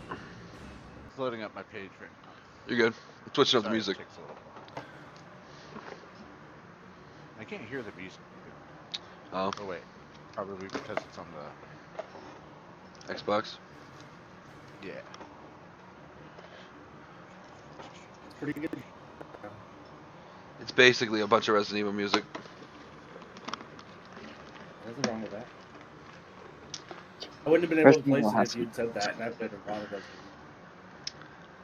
S2: It's loading up my page right now.
S1: You're good. I'm switching up the
S2: Sorry, it
S1: music.
S2: takes a little while. I can't hear the music.
S1: Oh,
S2: Oh wait, probably because it's on the
S1: Xbox.
S2: yeah.
S6: It's pretty good.
S1: It's basically a bunch of Resident Evil music.
S6: Nothing wrong with that. I wouldn't have been able to
S4: Resident
S6: place
S4: Evil
S6: it
S4: has
S6: if you'd said that, and I've been a lot of Resident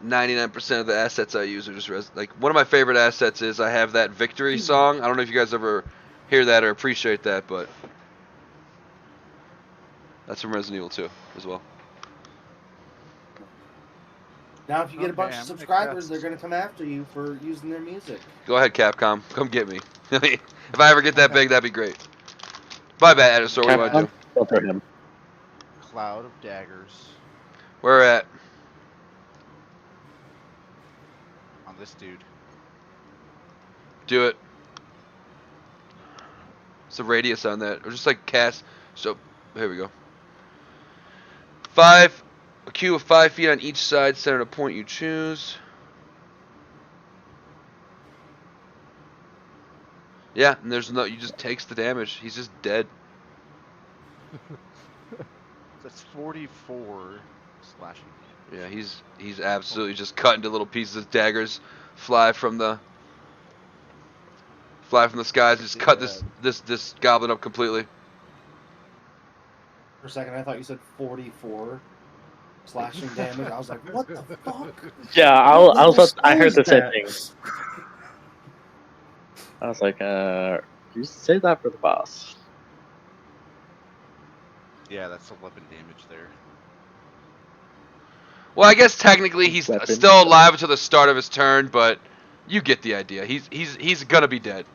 S1: 99% of the assets I use are just like one of my favorite assets is I have that victory song. I don't know if you guys ever hear that or appreciate that, but that's from Resident Evil 2 as well.
S6: Now, if you get a bunch
S2: Okay,
S6: of
S2: I'm gonna
S6: subscribers,
S2: cast-
S6: they're gonna come after you for using their music.
S1: Go ahead, Capcom. Come get me. If I ever get that big, that'd be great. Bye, Bad Edisor. What do you want to do?
S4: Go for him.
S2: Cloud of daggers
S1: Where at?
S2: on this dude.
S1: Do it. What's the radius on that? Or just like cast. So, here we go. 5. A cube of 5 feet on each side, center a point you choose. Yeah, and there's no. You just takes the damage. He's just dead.
S2: That's 44 slashing.
S1: Yeah, he's absolutely just cut into little pieces. Daggers fly from the skies. Just cut this goblin up completely.
S6: For a second, I thought you said 44 slashing damage. I was like, what the fuck?
S4: Yeah, I heard the same thing. I was like, you say that for the boss.
S2: Yeah, that's 11 damage there.
S1: Well, I guess technically he's
S4: Weapon.
S1: still alive until the start of his turn, but you get the idea. He's gonna be dead.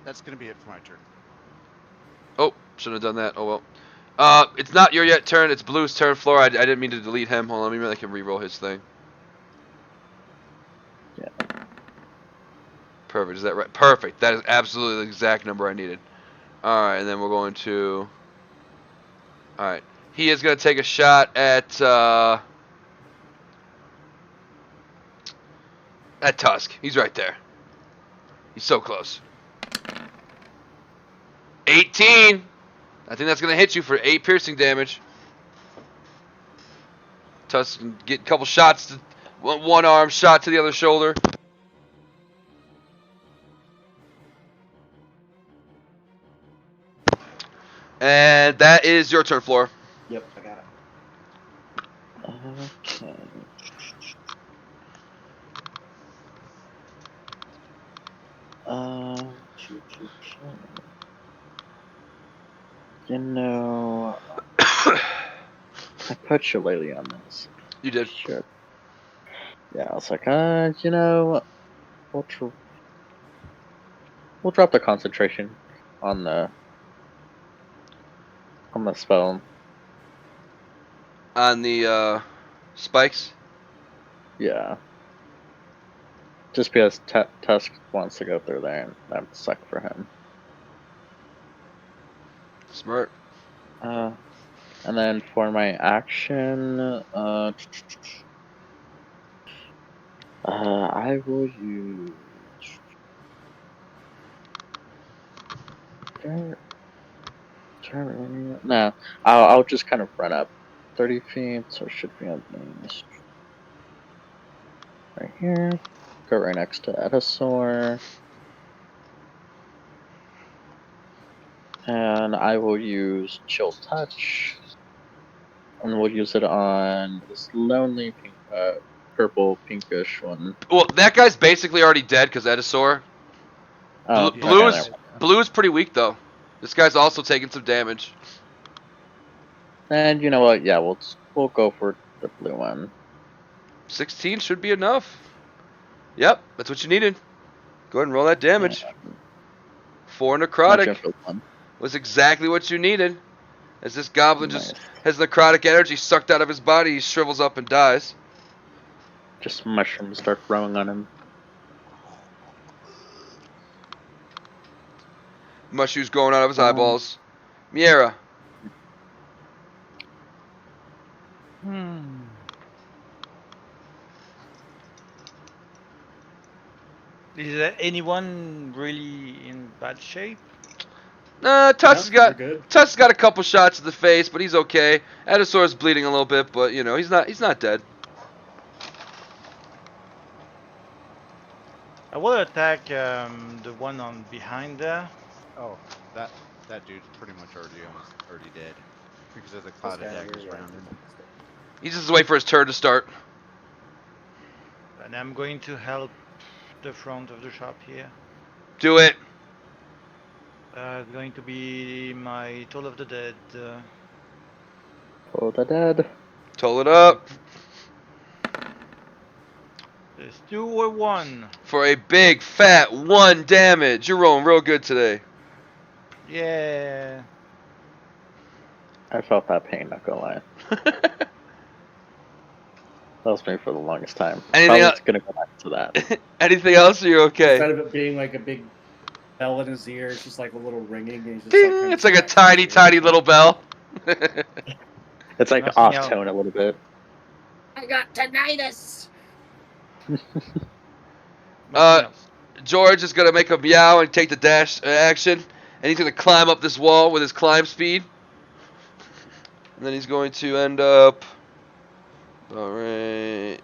S2: That's gonna be it for my turn.
S1: Oh, shouldn't have done that. Oh well. It's not your yet turn. It's Blue's turn. Floor. I didn't mean to delete him. Hold on. Let me make him re-roll his thing.
S4: Yeah.
S1: Perfect. Is that right? Perfect. That is absolutely the exact number I needed. All right, and then we're going to. All right. He is going to take a shot at Tusk. He's right there. He's so close. 18. I think that's going to hit you for 8 piercing damage. Tusk can get a couple shots. To, one arm shot to the other shoulder. And that is your turn, Floor.
S6: Yep, I got it.
S4: Okay. You know, I put Shillelagh on this.
S1: You did.
S4: Sure. Yeah, I was like, you know, we'll drop the concentration on the spell.
S1: On the spikes.
S4: Yeah. Just because Tusk wants to go through there, and that would suck for him.
S1: Smart.
S4: And then for my action, I will use. turn. No, I'll just kind of run up 30 feet, so it should be on these. Right here. Go right next to Edisaur. And I will use Chill Touch. And we'll use it on this lonely pink, purple pinkish one.
S1: Well, that guy's basically already dead because Edisaur.
S4: Oh,
S1: Blue-
S4: okay,
S1: Blue's
S4: never mind.
S1: Blue's pretty weak though. This guy's also taking some damage.
S4: And you know what? Yeah, we'll go for the blue one.
S1: 16 should be enough. Yep, that's what you needed. Go ahead and roll that damage. 4
S4: I'll
S1: necrotic
S4: jump for one.
S1: was exactly what you needed. As this goblin just
S4: Nice.
S1: has necrotic energy sucked out of his body, he shrivels up and dies.
S4: Just mushrooms start growing on him.
S1: Mushrooms going out of his eyeballs. Miera.
S5: Is there anyone really in bad shape?
S1: Tuss
S6: No, we're good.
S1: has got a couple shots to the face, but he's okay. Edisaur's bleeding a little bit, but you know he's not dead.
S5: I will attack the one on behind there.
S2: Oh, that dude's pretty much already dead because there's a
S6: This
S2: cloud of
S6: guy
S2: daggers
S6: here,
S2: around him.
S1: He's just waiting for his turn to start.
S5: And I'm going to help the front of the shop here.
S1: Do it.
S5: It's going to be my Toll of the Dead.
S4: Oh, the dead.
S1: Toll it up
S5: There's 2 or 1.
S1: for a big fat 1 damage. You're rolling real good today.
S5: Yeah.
S4: I felt that pain, not gonna lie. That was me for the longest time.
S1: Anything
S4: Probably
S1: else?
S4: gonna go back to that.
S1: Anything else? Or you're okay.
S6: Instead of it being like a big bell in his ear, it's just like a little ringing. And he's just
S1: Ding!
S6: kinda
S1: It's like a
S6: scratching his
S1: tiny
S6: ear.
S1: little bell.
S4: It's like
S5: Nothing
S4: off
S5: else.
S4: tone a little bit.
S6: I got tinnitus.
S5: Nothing
S1: Uh,
S5: else.
S1: George is gonna make a meow and take the dash action, and he's gonna climb up this wall with his climb speed. And then he's going to end up all right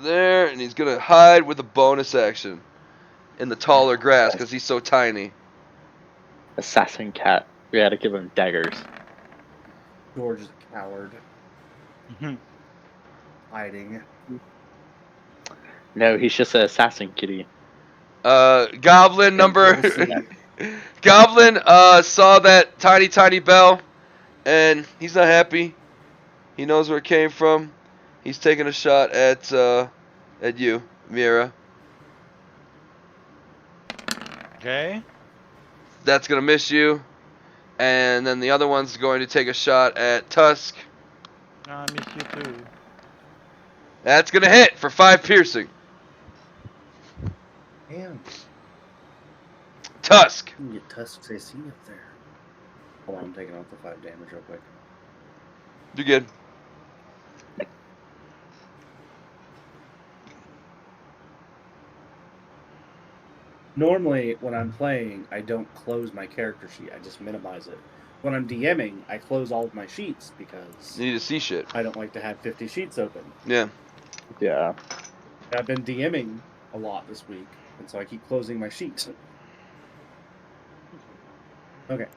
S1: there, and he's gonna hide with a bonus action in the taller grass because he's so tiny.
S4: Assassin cat. We had to give him daggers.
S6: George is a coward, hiding.
S4: No, he's just an assassin kitty.
S1: Goblin number. Goblin saw that tiny bell, and he's not happy. He knows where it came from. He's taking a shot at you, Mira.
S5: Okay.
S1: That's gonna miss you, and then the other one's going to take a shot at Tusk.
S5: I miss you too.
S1: That's gonna hit for 5 piercing.
S6: Damn.
S1: Tusk.
S6: You can get Tusk's AC up there. Hold on, I'm taking off the 5 damage real quick.
S1: You're good.
S6: Normally, when I'm playing, I don't close my character sheet. I just minimize it. When I'm DMing, I close all of my sheets because
S1: You need to see shit.
S6: I don't like to have 50 sheets open.
S1: Yeah.
S4: Yeah.
S6: I've been DMing a lot this week, and so I keep closing my sheets. Okay.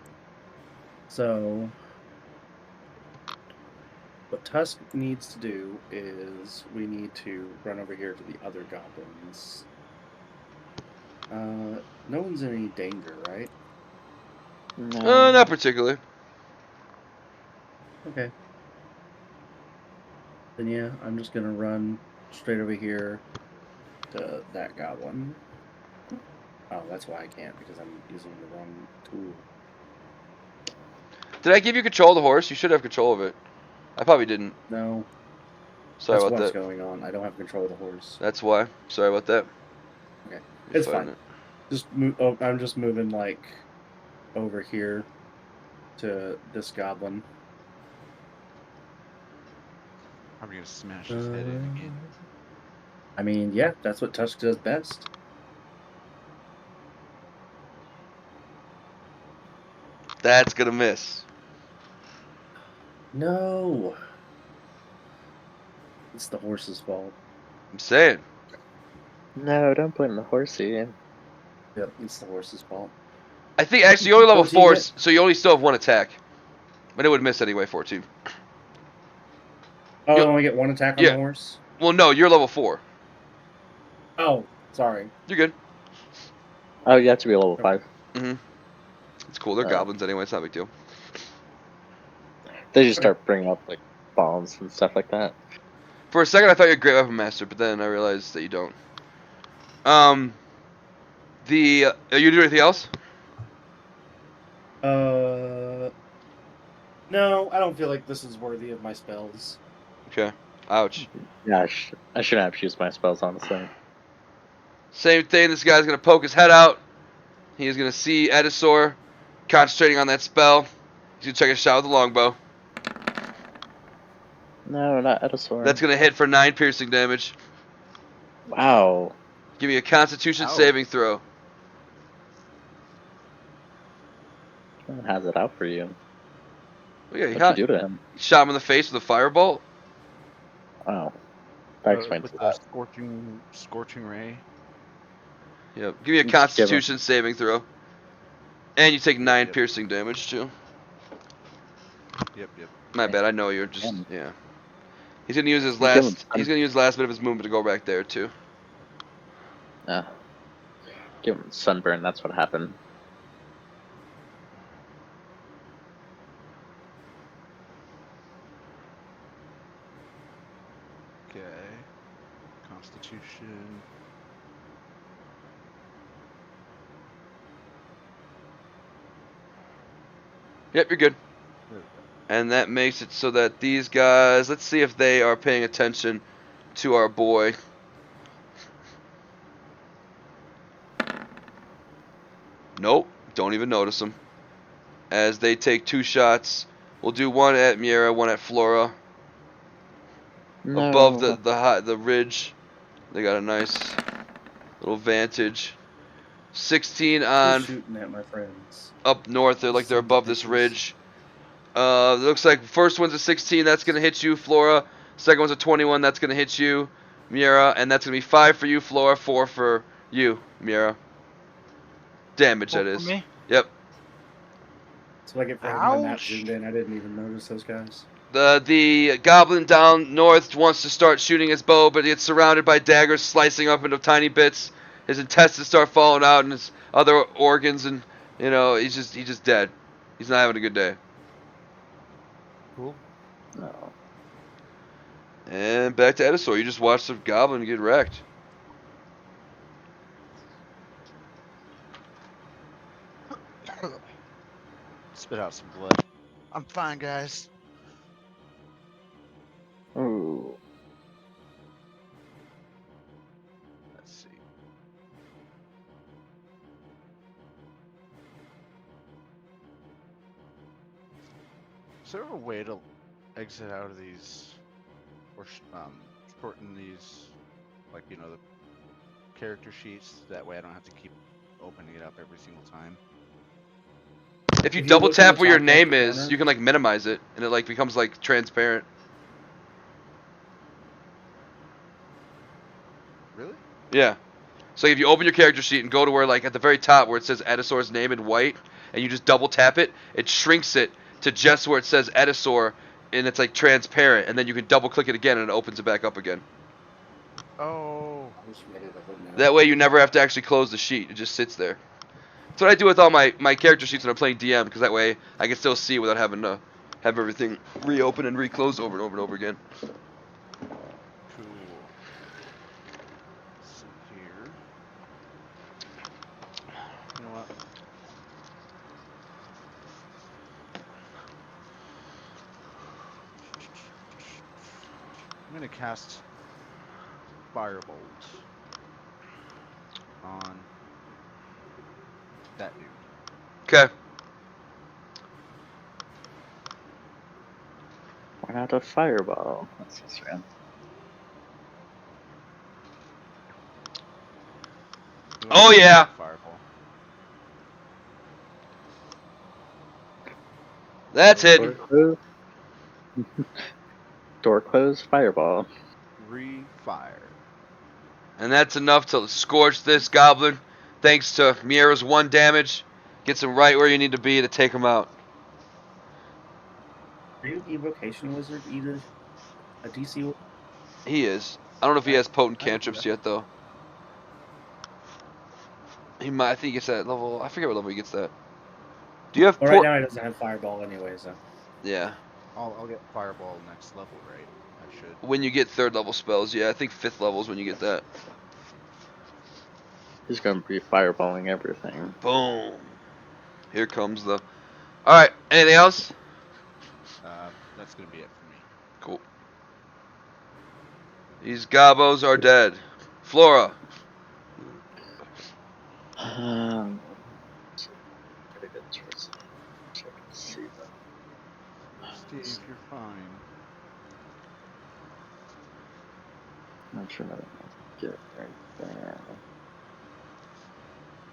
S6: So, what Tusk needs to do is we need to run over here to the other goblins. No one's in any danger, right?
S4: No.
S1: Not particularly.
S6: Okay. Then yeah, I'm just gonna run straight over here to that goblin. Oh, that's why I can't, because I'm using the wrong tool.
S1: Did I give you control of the horse? You should have control of it. I probably didn't.
S6: No,
S1: Sorry
S6: that's
S1: about
S6: what's
S1: that.
S6: going on. I don't have control of the horse.
S1: That's why. Sorry about that.
S6: Okay.
S1: You're
S6: It's fine.
S1: it.
S6: Just move. Oh, I'm just moving like over here to this goblin.
S2: I'm gonna smash his head in again.
S6: I mean, yeah, that's what Tusk does best.
S1: That's gonna miss.
S6: No. It's the horse's fault.
S1: I'm saying.
S4: No, don't blame the horsey.
S6: Yep, it's the horse's fault.
S1: I think actually you're only level
S6: What'd you
S1: 4,
S6: get?
S1: so you only still have 1 attack. But it would miss anyway, 14.
S6: Oh,
S1: You'll-
S6: I only get 1 attack on
S1: yeah.
S6: the horse?
S1: Well, no, you're level 4.
S6: Oh, sorry.
S1: You're good.
S4: Oh, you have to be a level 5.
S1: It's cool. They're
S4: Oh.
S1: goblins anyway. It's not a big deal.
S4: They just start bringing up like bombs and stuff like that.
S1: For a second, I thought you were a great weapon master, but then I realized that you don't. Are you doing anything else?
S6: No, I don't feel like this is worthy of my spells.
S1: Okay. Ouch.
S4: Yeah, I shouldn't have used my spells, honestly.
S1: Same thing. This guy's gonna poke his head out. He's gonna see Edisor concentrating on that spell. He's gonna check his shot with the longbow.
S4: No, not Edisor.
S1: That's gonna hit for 9 piercing damage.
S4: Wow.
S1: Give me a Constitution
S2: Ow.
S1: saving throw.
S4: It has it out for you.
S1: Oh, yeah,
S4: What'd you do to him?
S1: shot him in the face with a firebolt.
S4: Oh. That explains
S2: with
S4: that.
S2: the scorching ray.
S1: Yep. Give me a
S4: Just give him-
S1: Constitution saving throw. And you take 9 piercing damage too.
S2: Yep.
S1: My bad. I know you're just
S4: Damn.
S1: yeah. He's gonna use his
S4: You give him
S1: last. He's gonna use the last bit of his movement to go back there too.
S4: Give him sunburn, that's what happened.
S2: Okay. Constitution.
S1: Yep, you're good.
S2: There we go.
S1: And that makes it so that these guys. Let's see if they are paying attention to our boy. Nope. Don't even notice them. As they take 2 shots. We'll do 1 at Miera, 1 at Flora.
S4: No.
S1: Above the ridge. They got a nice little vantage. 16
S6: Who's
S1: on
S6: shooting at my friends?
S1: up north. They're like they're above this ridge. It looks like first one's a 16. That's gonna hit you, Flora. Second one's a 21. That's gonna hit you, Miera. And that's gonna be 5 for you, Flora. 4 for you, Miera. Damage that is.
S5: Me?
S1: Yep.
S6: So I get for having my map
S2: Ouch.
S6: zoomed in. I didn't even notice those guys.
S1: The goblin down north wants to start shooting his bow, but he gets surrounded by daggers slicing up into tiny bits. His intestines start falling out, and his other organs, and he's just dead. He's not having a good day.
S5: Cool.
S4: No.
S1: And back to Edisor. You just watched the goblin get wrecked.
S2: Spit out some blood. I'm fine, guys.
S4: Ooh.
S2: Let's see. Is there a way to exit out of these, or shorten these, like the character sheets? That way, I don't have to keep opening it up every single time.
S1: If you
S6: If you
S1: double
S6: look in
S1: tap
S6: the
S1: where your
S6: top
S1: name
S6: left
S1: is,
S6: corner-
S1: you can like minimize it, and it like becomes like transparent.
S2: Really?
S1: Yeah. So if you open your character sheet and go to where like at the very top where it says Edisor's name in white, and you just double tap it, it shrinks it to just where it says Edisor, and it's like transparent, and then you can double click it again and it opens it back up again.
S2: Oh.
S6: I wish we had it open now.
S1: That way you never have to actually close the sheet. It just sits there. That's what I do with all my character sheets when I'm playing DM, because that way I can still see without having to have everything reopen and reclose over and over and over again.
S2: Cool. So here. You know what? I'm gonna cast Firebolt on that dude.
S1: Okay.
S4: Why not a fireball? That's just random.
S2: Who
S1: Oh,
S2: wants to
S1: yeah.
S2: Fireball.
S1: That's
S4: Door
S1: hidden.
S4: closed. Door closed. Fireball.
S2: Refire.
S1: And that's enough to scorch this goblin. Thanks to Miera's 1 damage. Gets him right where you need to be to take him out.
S6: Are you Evocation Wizard either? A DC?
S1: He is. I don't know if he has potent
S6: I-
S1: cantrips yet, though. He might. I think he gets that level. I forget what level he gets that. Do you have
S6: Well, right now he doesn't have Fireball anyway, so.
S1: Yeah.
S2: I'll get fireball next level, right? I should.
S1: When you get 3rd level spells, yeah. I think 5th level is when you get that.
S4: He's gonna be fireballing everything.
S1: Boom. Here comes the. All right. Anything else?
S2: That's gonna be it for me.
S1: Cool. These gobos are dead. Flora.
S4: Get a good choice. So I can see them.
S2: Steve, you're fine.
S4: Not sure how to get right there.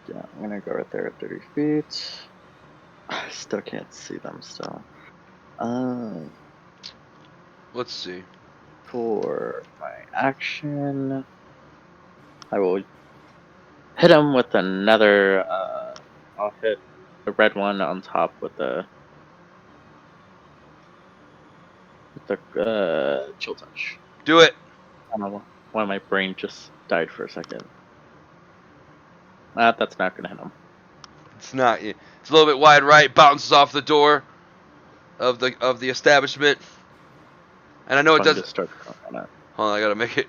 S4: Yeah, I'm gonna go right there at 30 feet. I still can't see them still.
S1: Let's see.
S4: For my action, I will hit him with another. I'll hit the red one on top with the chill touch.
S1: Do it.
S4: I don't know why my brain just died for a second. That's not gonna hit him.
S1: It's not. It's a little bit wide right. Bounces off the door of the establishment. And I know it
S4: Fun
S1: doesn't.
S4: to start on it.
S1: Hold on, I gotta make it.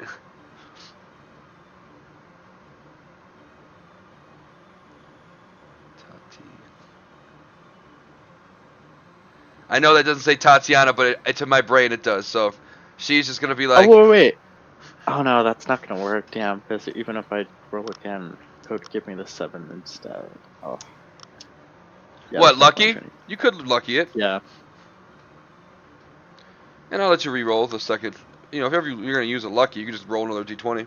S1: I know that doesn't say Tatiana, but to my brain it does. So she's just gonna be like,
S4: Oh wait. Oh no, that's not gonna work. Damn, because even if I roll again, it would give me the 7 instead. Oh. Yeah,
S1: "What,
S4: that's not
S1: lucky?
S4: funny.
S1: You could lucky it."
S4: Yeah.
S1: And I'll let you re-roll the second. You know, if ever you're gonna use a lucky, you can just roll another d20.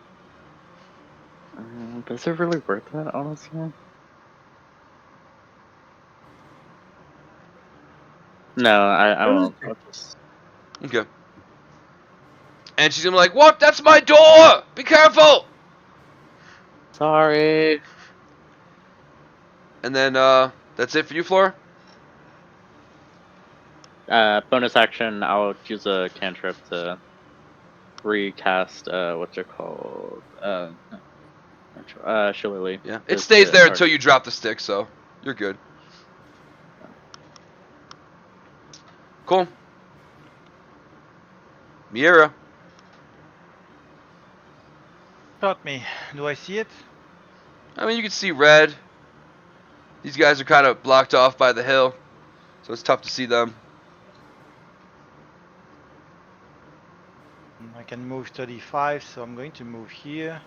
S4: But is it really worth that, honestly? No, I won't. I'll just...
S1: Okay. And she's gonna be like, "What? That's my door! Be careful!"
S4: Sorry.
S1: And then that's it for you, Flora.
S4: Bonus action, I'll use a cantrip to recast, what's it called? Shillelagh.
S1: Yeah. It
S4: Just
S1: stays
S4: to
S1: there
S4: target-
S1: until you drop the stick, so you're good. Cool. Miera.
S5: Shot me. Do I see it?
S1: I mean, you can see red. These guys are kind of blocked off by the hill, so it's tough to see them.
S5: I can move 35, so I'm going to move here.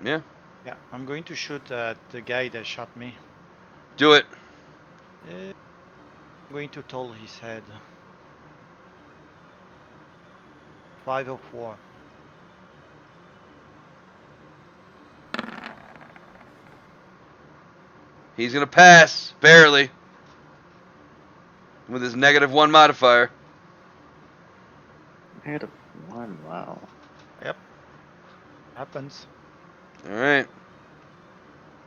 S1: Yeah.
S5: Yeah, I'm going to shoot at the guy that shot me.
S1: Do it.
S5: I'm going to toll his head. 504.
S1: He's gonna pass, barely, with his -1 modifier.
S4: -1, wow.
S5: Yep. Happens.
S1: All right.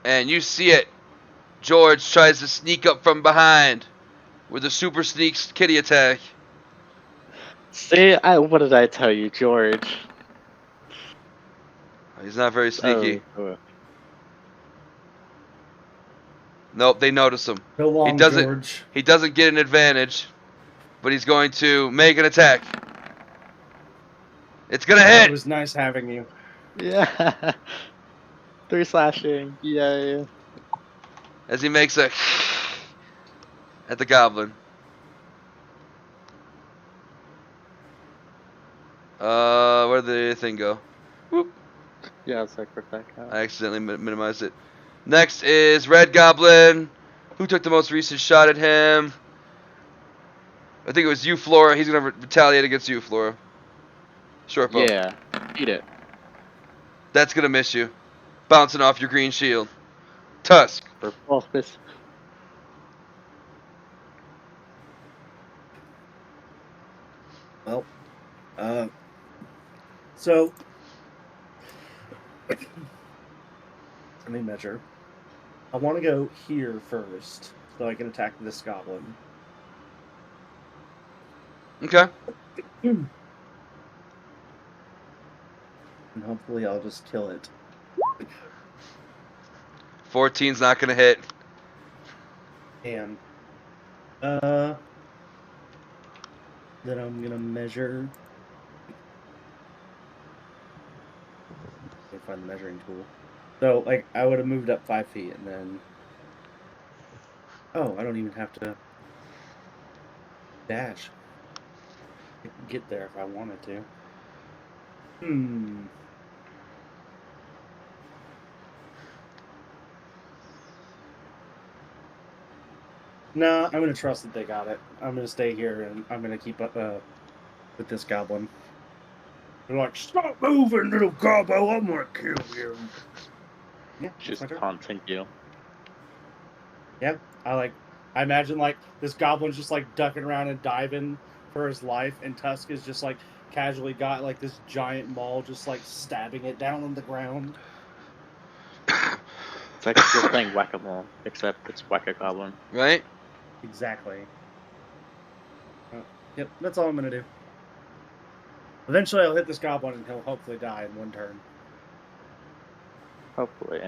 S1: And you see it. George tries to sneak up from behind with a super sneak kitty attack.
S4: See, what did I tell you, George?
S1: He's not very sneaky.
S4: Oh.
S1: Nope, they notice him.
S6: So long,
S1: doesn't-
S6: George.
S1: He doesn't get an advantage, but he's going to make an attack. It's gonna
S6: It
S1: hit.
S6: was nice having you.
S4: Yeah. 3 slashing. Yay.
S1: As he makes a at the goblin. Where did the thing go? Whoop.
S4: Yeah, it's like protect.
S1: I accidentally minimized it. Next is Red Goblin. Who took the most recent shot at him? I think it was you, Flora. He's gonna retaliate against you, Flora. Short bow.
S4: Yeah, eat it.
S1: That's gonna miss you. Bouncing off your green shield. Tusk.
S4: For office.
S6: Well, so let me measure. I want to go here first, so I can attack this goblin.
S1: Okay.
S6: And hopefully I'll just kill it.
S1: 14's not gonna hit.
S6: And then I'm gonna measure. Can't find the measuring tool. So like I would have moved up 5 feet and then. Oh, I don't even have to dash. I can get there if I wanted to. No, I'm gonna trust that they got it. I'm gonna stay here and I'm gonna keep up with this goblin.
S3: They're like, stop moving, little gobbo, I'm gonna kill you.
S6: Yeah, that's
S4: Just
S6: my turn.
S4: taunting you.
S6: Yeah, I imagine like this goblin's just like ducking around and diving for his life, and Tusk is just like casually got like this giant maul, just like stabbing it down on the ground.
S4: It's like you're playing whack-a-mole, except it's whack-a-goblin.
S1: Right?
S6: Exactly. Yep, that's all I'm gonna do. Eventually, I'll hit this goblin, and he'll hopefully die in one turn.
S4: Hopefully.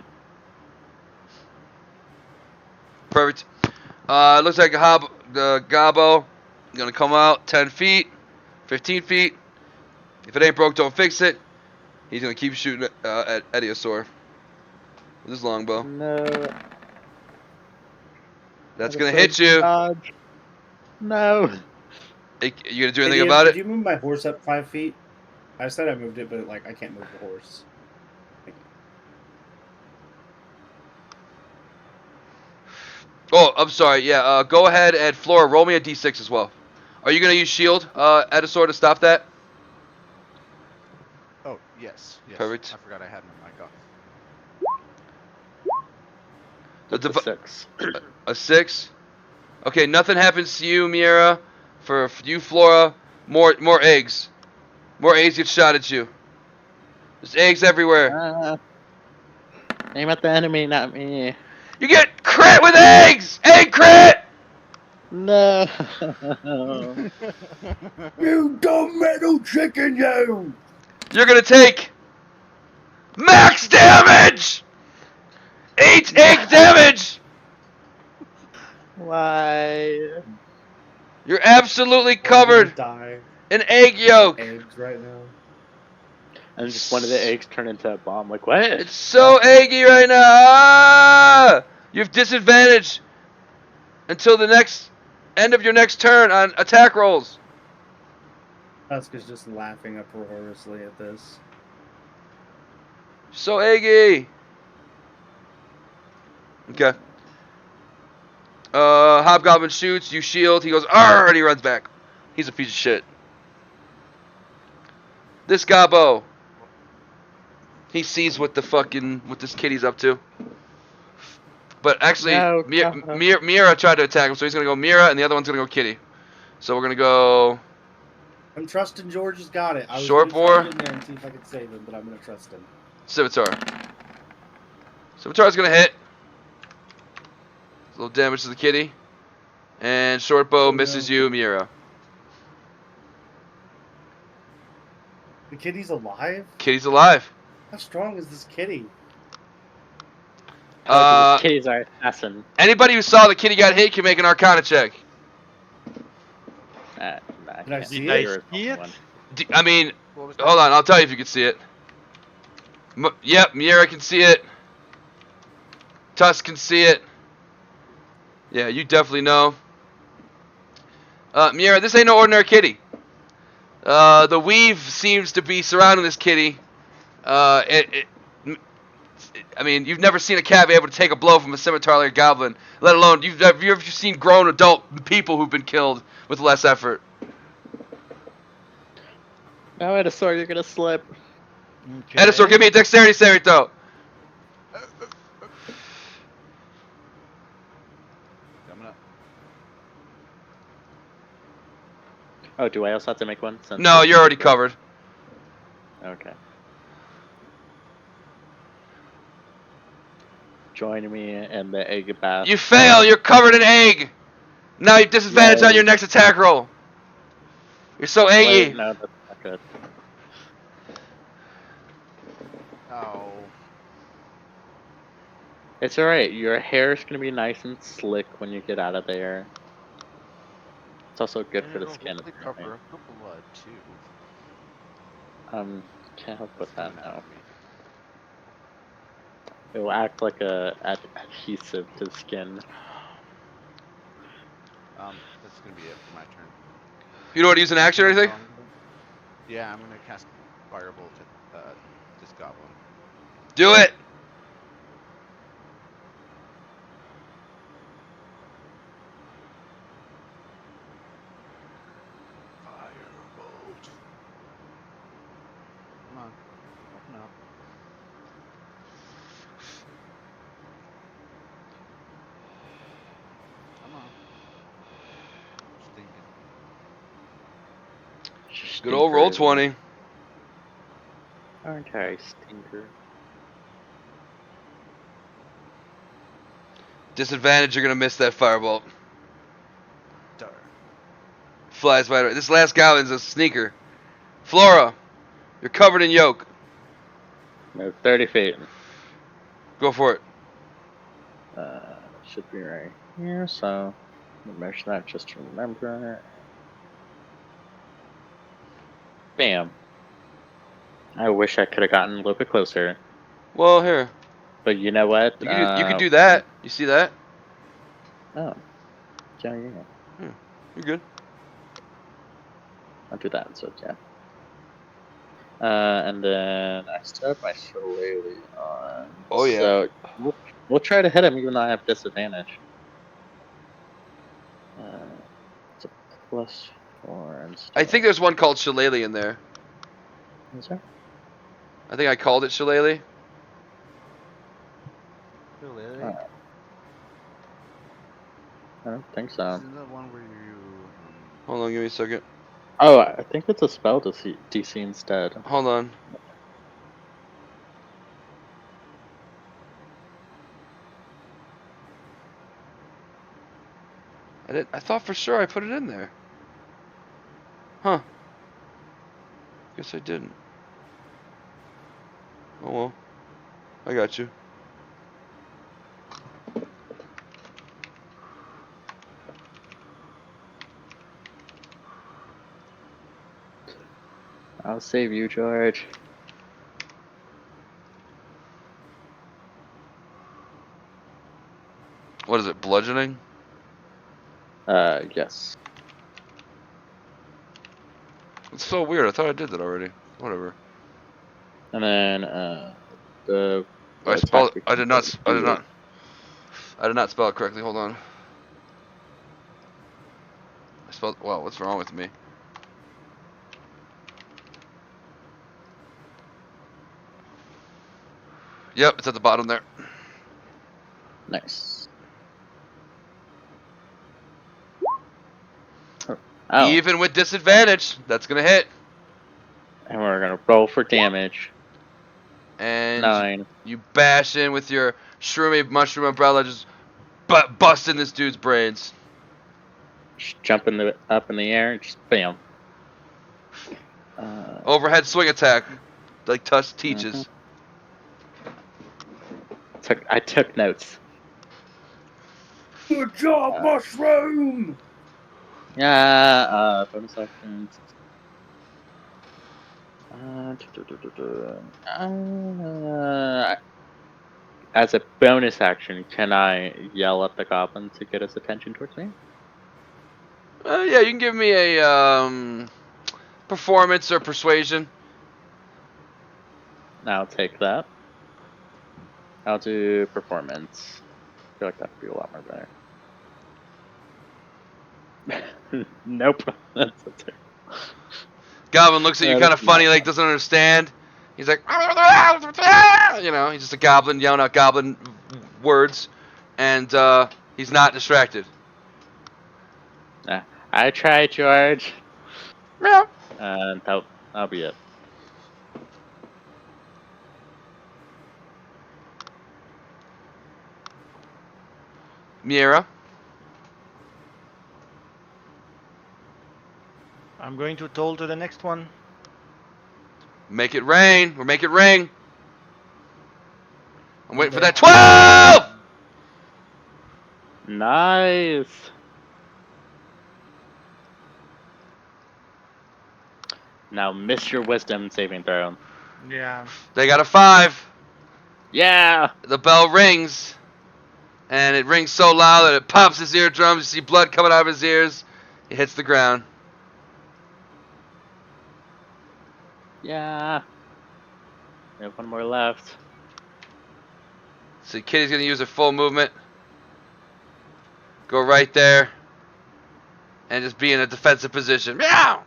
S1: Perfect. Looks like the Gobbo gonna come out 10 feet, 15 feet. If it ain't broke, don't fix it. He's gonna keep shooting at Ediosaur with his longbow.
S4: No.
S1: That's
S4: Ediosaur,
S1: gonna hit you.
S4: dodge. No.
S1: You gonna do anything
S6: Idiot,
S1: about
S6: did
S1: it?
S6: you move my horse up 5 feet? I said I moved it, but like I can't move the horse.
S1: Oh, I'm sorry. Yeah. Go ahead and Flora, roll me a d6 as well. Are you gonna use shield, Ediosaur, to stop that?
S2: Oh, yes. Yes.
S1: Perfect.
S2: I forgot I had my mic off.
S1: The
S4: It's a
S1: dev-
S4: 6.
S1: A 6. Okay, nothing happens to you, Miera. For you, Flora, more eggs. More eggs get shot at you. There's eggs everywhere.
S4: Aim at the enemy, not me.
S1: You get crit with eggs! Egg crit!
S4: No.
S3: You dumb metal chicken, you!
S1: You're gonna take max damage! 8 egg damage!
S4: Why?
S1: You're absolutely
S6: I'm gonna
S1: covered
S6: die.
S1: in egg yolk.
S6: Eggs right now.
S4: And just one of the eggs turned into a bomb. Like, what?
S1: It's so eggy right now. Ah! You have disadvantage until the next end of your next turn on attack rolls.
S6: Tusk is just laughing uproariously at this.
S1: So eggy. Okay. Hobgoblin shoots, you shield, he goes, arr, and he runs back. He's a piece of shit. This Gobbo. He sees what this kitty's up to. But actually,
S4: No,
S1: Mira tried to attack him, so he's gonna go Mira, and the other one's gonna go Kitty. So we're gonna go
S6: I'm trusting George has got it. I was
S1: Short
S6: gonna try to
S1: boar.
S6: get in there and see if I could save him, but I'm gonna trust him.
S1: Scimitar. Scimitar's gonna hit. A little damage to the kitty. And short bow misses you, Mira.
S6: The kitty's alive?
S1: Kitty's alive.
S6: How strong is this kitty?
S4: Oh, kitties are assassin.
S1: Anybody who saw the kitty got hit can make an Arcana check.
S6: Did I see
S5: Did I
S6: it?
S5: see it?
S1: I mean,
S2: What was
S1: hold on, I'll tell you if you can see it. Yep, Mira can see it. Tusk can see it. Yeah, you definitely know. Mira, this ain't no ordinary kitty. The weave seems to be surrounding this kitty. I mean, you've never seen a cat be able to take a blow from a scimitar like a goblin. Let alone, you've ever seen grown adult people who've been killed with less effort.
S4: No, Ediosaur, you're gonna slip.
S5: Okay.
S1: Edisor, give me a dexterity saving throw.
S2: Coming up.
S4: Oh, do I also have to make one? Since
S1: No,
S4: it's-
S1: you're already covered.
S4: Okay. Join me in the egg bath.
S1: You fail. You're covered in egg. Now you're disadvantaged on
S4: Yay.
S1: your next attack roll. You're so eggy.
S4: Wait, no, that's not good.
S2: Oh.
S4: It's alright. Your hair is gonna be nice and slick when you get out of there. It's also good
S2: And
S4: for the
S2: it'll
S4: skin.
S2: hopefully cover up the blood too.
S4: Can't help with
S2: That's
S4: that
S2: coming out
S4: now.
S2: of me.
S4: It will act like a adhesive to the skin.
S2: That's gonna be it for my turn.
S1: You don't want to use an action or anything?
S2: Yeah, I'm gonna cast Firebolt at this goblin.
S1: Do it.
S2: Firebolt. Come on, open up. Come on. Stinking.
S1: Good old roll
S4: Stinker.
S1: 20.
S4: Aren't I, stinker?
S1: Disadvantage. You're gonna miss that firebolt.
S2: Darn.
S1: Flies right. This last goblin's a sneaker. Flora, you're covered in yolk.
S4: Move 30 feet.
S1: Go for it.
S4: Should be right here, so measure that just to remember. Bam. I wish I could have gotten a little bit closer,
S1: Well, here.
S4: but you know what?
S1: You could do that. You see that?
S4: Oh, yeah.
S1: You're good.
S4: I'll do that. So yeah. And then I still have my shillelagh on.
S1: Oh, yeah.
S4: So we'll try to hit him even though I have disadvantage. It's a +4 and stuff.
S1: I think there's one called Shillelagh in there.
S4: Is there?
S1: I think I called it Shillelagh.
S2: Really?
S4: I don't think so.
S2: Isn't that one where you?
S1: Hold on, give me a second.
S4: Oh, I think it's a spell DC instead.
S1: Hold on. I thought for sure I put it in there. Huh. Guess I didn't. Oh well. I got you.
S4: I'll save you, George.
S1: What is it, bludgeoning?
S4: Yes.
S1: It's so weird. I thought I did that already. Whatever.
S4: And then the
S1: I
S4: attack
S1: spelled.
S4: we
S1: I
S4: can
S1: did not.
S4: do
S1: I did
S4: is-
S1: not. I did not spell it correctly. Hold on. I spelled. Wow, what's wrong with me? Yep, it's at the bottom there.
S4: Nice. Oh,
S1: Even with disadvantage, that's gonna hit.
S4: and we're gonna roll for damage.
S1: And
S4: 9.
S1: you bash in with your shroomy mushroom umbrella, just busting this dude's brains.
S4: Just jump up in the air, and just bam.
S1: Overhead swing attack, like Tusk teaches.
S4: I took notes.
S3: Good job, mushroom!
S4: Yeah, bonus actions. As a bonus action, can I yell at the goblin to get his attention towards me?
S1: Yeah, you can give me a performance or persuasion.
S4: I'll take that. I'll do performance. I feel like that would be a lot more better. Nope. That's a two.
S1: Goblin looks at you
S4: Yeah,
S1: kind of
S4: that's
S1: funny,
S4: not-
S1: like doesn't understand. He's like, you know, he's just a goblin yelling out goblin words, and he's not distracted.
S4: I tried, George.
S1: Meow.
S4: And that'll be it.
S1: Miera.
S5: I'm going to toll to the next one.
S1: Make it rain. Or make it ring. I'm waiting for
S6: Okay.
S1: that 12!
S4: Nice. Now miss your wisdom saving throw.
S5: Yeah.
S1: They got a 5.
S4: Yeah.
S1: The bell rings. And it rings so loud that it pops his eardrums. You see blood coming out of his ears. He hits the ground.
S4: Yeah. We have one more left.
S1: So Kitty's going to use her full movement. Go right there. And just be in a defensive position. Meow!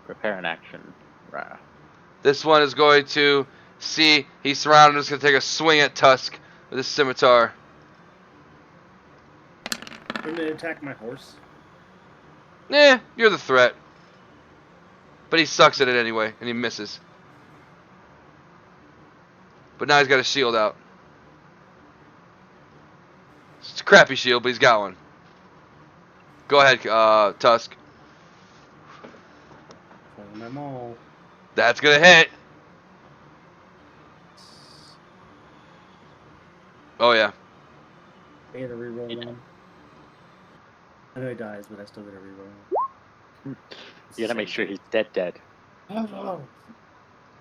S4: Prepare an action. Rah.
S1: This one is going to see he's surrounded. He's going to take a swing at Tusk with his scimitar.
S6: Didn't they attack my horse?
S1: You're the threat. But he sucks at it anyway, and he misses. But now he's got a shield out. It's a crappy shield, but he's got one. Go ahead, Tusk.
S6: Pulling them all.
S1: That's gonna hit. Oh yeah.
S6: I get a reroll one. I know he dies, but I still get a reroll.
S4: You gotta make sure he's dead.
S6: Oh.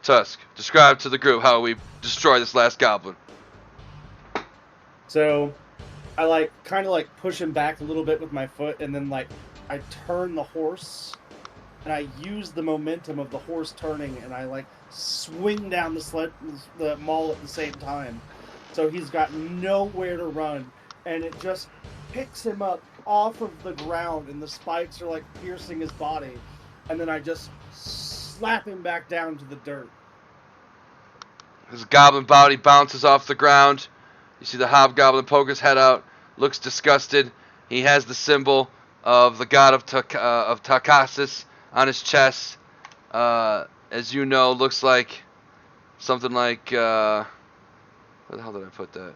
S1: Tusk, describe to the group how we destroy this last goblin.
S6: So, I kind of push him back a little bit with my foot, and then I turn the horse, and I use the momentum of the horse turning, and I swing down the maul at the same time. So he's got nowhere to run, and it just picks him up off of the ground, and the spikes are piercing his body, and then I just slap him back down to the dirt.
S1: His goblin body bounces off the ground. You see the hobgoblin poke his head out, looks disgusted. He has the symbol of the god of Tarkassus on his chest. As you know, looks like something like where the hell did I put that?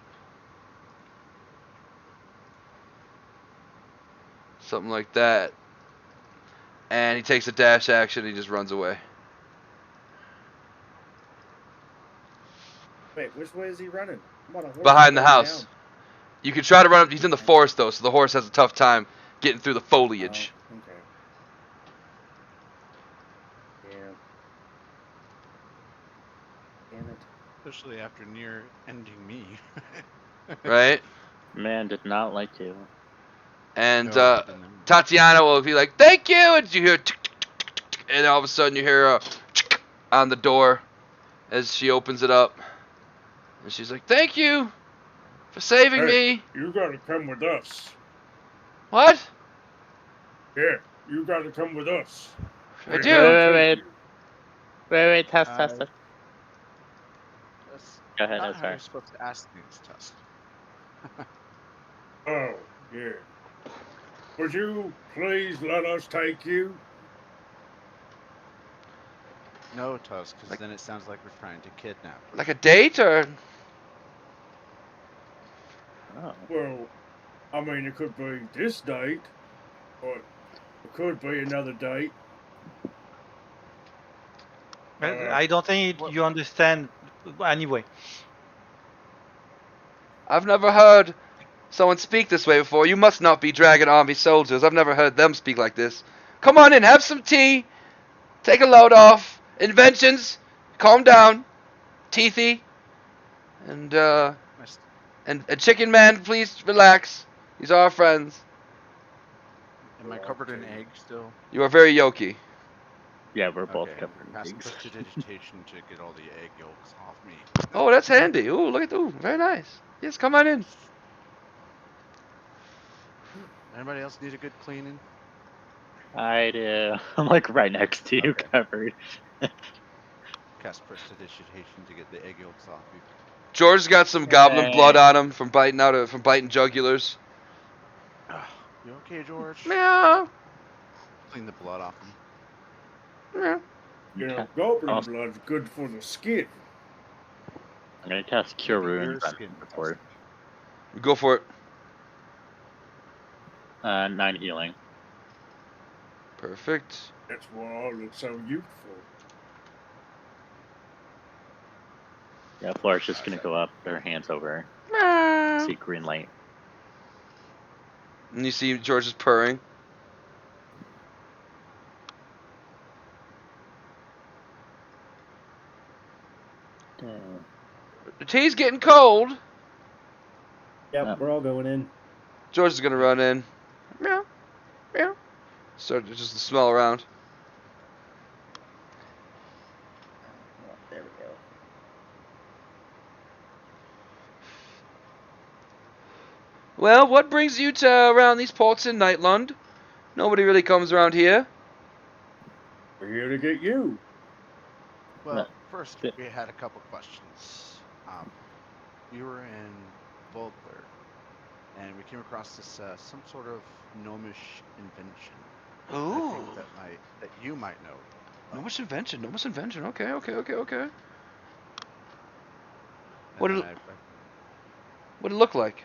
S1: Something like that. And he takes a dash action. And he just runs away.
S6: Wait, which way is he running? I'm on a horse
S1: Behind the
S6: going
S1: house.
S6: down.
S1: You can try to run up. He's in the forest though, so the horse has a tough time getting through the foliage.
S6: Oh, okay. Yeah. Damn it.
S2: Especially after near ending me.
S1: Right?
S4: Man did not like you.
S1: And
S2: No, then-
S1: Tatiana will be like, "Thank you," and you hear, tick, tick, tick, tick, tick, tick, and all of a sudden you hear a tick on the door as she opens it up, and she's like, "Thank you for saving
S3: Hey.
S1: me."
S3: You gotta come with us.
S1: What?
S3: Yeah, you gotta come with us.
S1: I
S3: We're
S1: do.
S3: gonna
S4: Wait,
S3: take
S4: Wait, test.
S2: That's
S4: Go ahead,
S2: not how
S4: Ezra.
S2: you're supposed to ask things, Tusk.
S3: you. Oh, yeah. Would you please let us take you?
S2: No, Tusk, because
S1: Like-
S2: then it sounds like we're trying to kidnap.
S1: Like a date, or
S4: Oh.
S3: Well, I mean, it could be this date, but it could be another date.
S5: I don't think
S2: what-
S5: you understand. Anyway,
S1: I've never heard someone speak this way before. You must not be Dragon Army soldiers. I've never heard them speak like this. Come on in, have some tea, take a load off. Inventions, calm down. Teethy, and
S2: My s-
S1: and Chicken Man, please relax. These are our friends.
S2: Am I covered in egg still?
S1: You are very yolky.
S4: Yeah, we're both
S2: Okay,
S4: covered in
S2: pass
S4: eggs.
S2: prestidigitation to get all the egg yolks off me.
S1: Oh, that's handy. Ooh, look at that. Ooh, very nice. Yes, come on in.
S2: Anybody else need a good cleaning?
S4: I do. I'm right next to you,
S2: Okay.
S4: covered.
S2: Cast prestidigitation to get the egg yolks off you.
S1: George's got some goblin blood on him from biting jugulars.
S2: You okay, George?
S1: Meow.
S2: Clean the blood off him.
S1: Yeah.
S3: You know,
S4: Okay.
S3: goblin
S4: Awesome.
S3: blood's good for the skin.
S4: I'm gonna cast Cure
S2: Maybe your
S4: Wounds on
S2: skin
S4: him
S2: does
S4: before.
S1: Go for it.
S4: 9 healing.
S1: Perfect.
S3: That's why I look so youthful.
S4: Yeah, Flora's just gonna go up, put her hands over her,
S1: And
S4: see green light.
S1: you see George is purring. The tea's getting cold.
S6: Yep,
S4: Yeah.
S6: we're all going in.
S1: George is gonna run in. Meow, meow. Start to just smell around.
S6: There we go.
S1: Well, what brings you to around these parts in Nightlund? Nobody really comes around here.
S3: We're here to get you.
S2: Well, first
S4: Yeah.
S2: we had a couple questions. We were in Volkler, and we came across this some sort of gnomish invention. I
S1: Ooh.
S2: think that you might know.
S1: Gnomish invention. Gnomish invention. Okay.
S2: And
S1: What
S2: then
S1: did
S2: I,
S1: What'd it look like?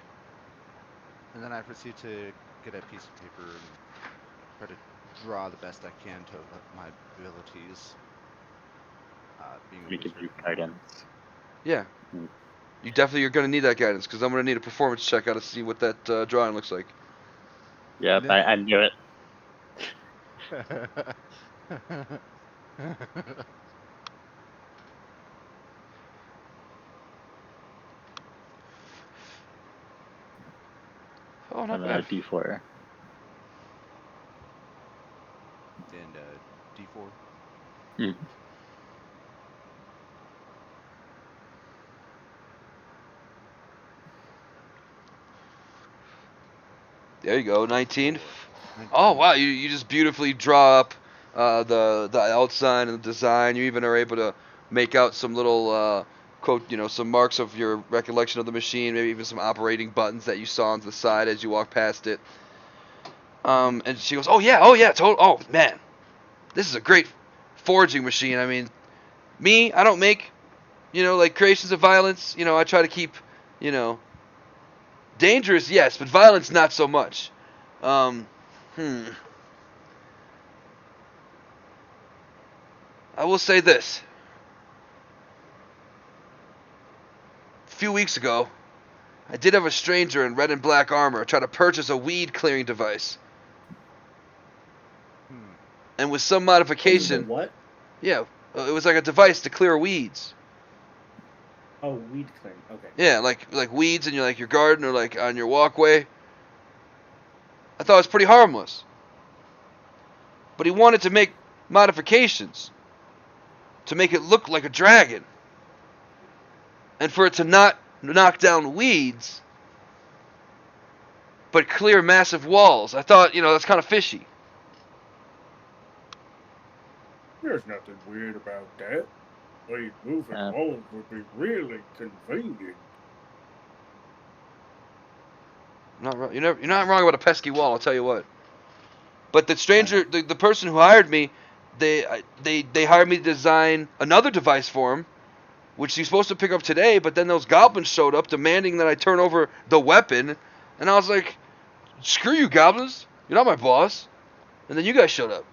S2: and then I proceed to get a piece of paper and try to draw the best I can to my abilities. Being a
S4: We give
S2: wizard.
S4: you guidance.
S1: Yeah.
S4: Mm.
S1: You definitely are gonna need that guidance because I'm gonna need a performance check out to see what that drawing looks like.
S4: Yep,
S2: then-
S4: I knew it.
S1: Oh, not
S4: And then a
S1: bad.
S4: D4.
S2: and D4.
S4: Hmm.
S1: There you go. 19.
S2: 19.
S1: Oh wow, you just beautifully draw up the outline and the design. You even are able to make out some little quote, some marks of your recollection of the machine, maybe even some operating buttons that you saw on the side as you walk past it. And she goes, oh yeah, oh man, this is a great forging machine. I mean, I don't make, like creations of violence. I try to keep, dangerous, yes, but violence not so much. I will say this. A few weeks ago, I did have a stranger in red and black armor try to purchase a weed clearing device. And with some modification,
S6: What?
S1: yeah, it was like a device to clear weeds.
S6: Oh, weed clearing. Okay.
S1: Yeah, like weeds in your garden or like on your walkway. I thought it was pretty harmless. But he wanted to make modifications to make it look like a dragon. And for it to not knock down weeds, but clear massive walls. I thought, that's kind of fishy.
S3: There's nothing weird about that. Lead moving
S4: Uh.
S3: walls would be really convenient.
S1: You're not wrong about a pesky wall. I'll tell you what. But the stranger, the person who hired me, they hired me to design another device for him, which he's supposed to pick up today. But then those goblins showed up demanding that I turn over the weapon, and I was like, "Screw you, goblins! You're not my boss." And then you guys showed up.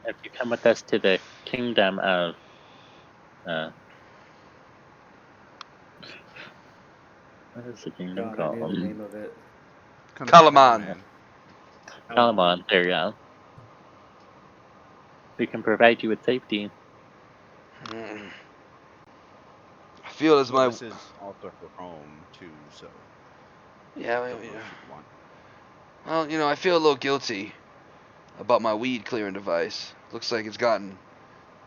S4: If you come with us to the kingdom of what is the kingdom
S6: God, I knew
S4: called?
S6: the name of it.
S1: Kalaman.
S4: Kalamon, there you go. We can provide you with safety.
S1: I feel as my
S2: This is also her home too, so
S1: yeah.
S2: don't know if she'd want.
S1: Well, I feel a little guilty about my weed clearing device. Looks like it's gotten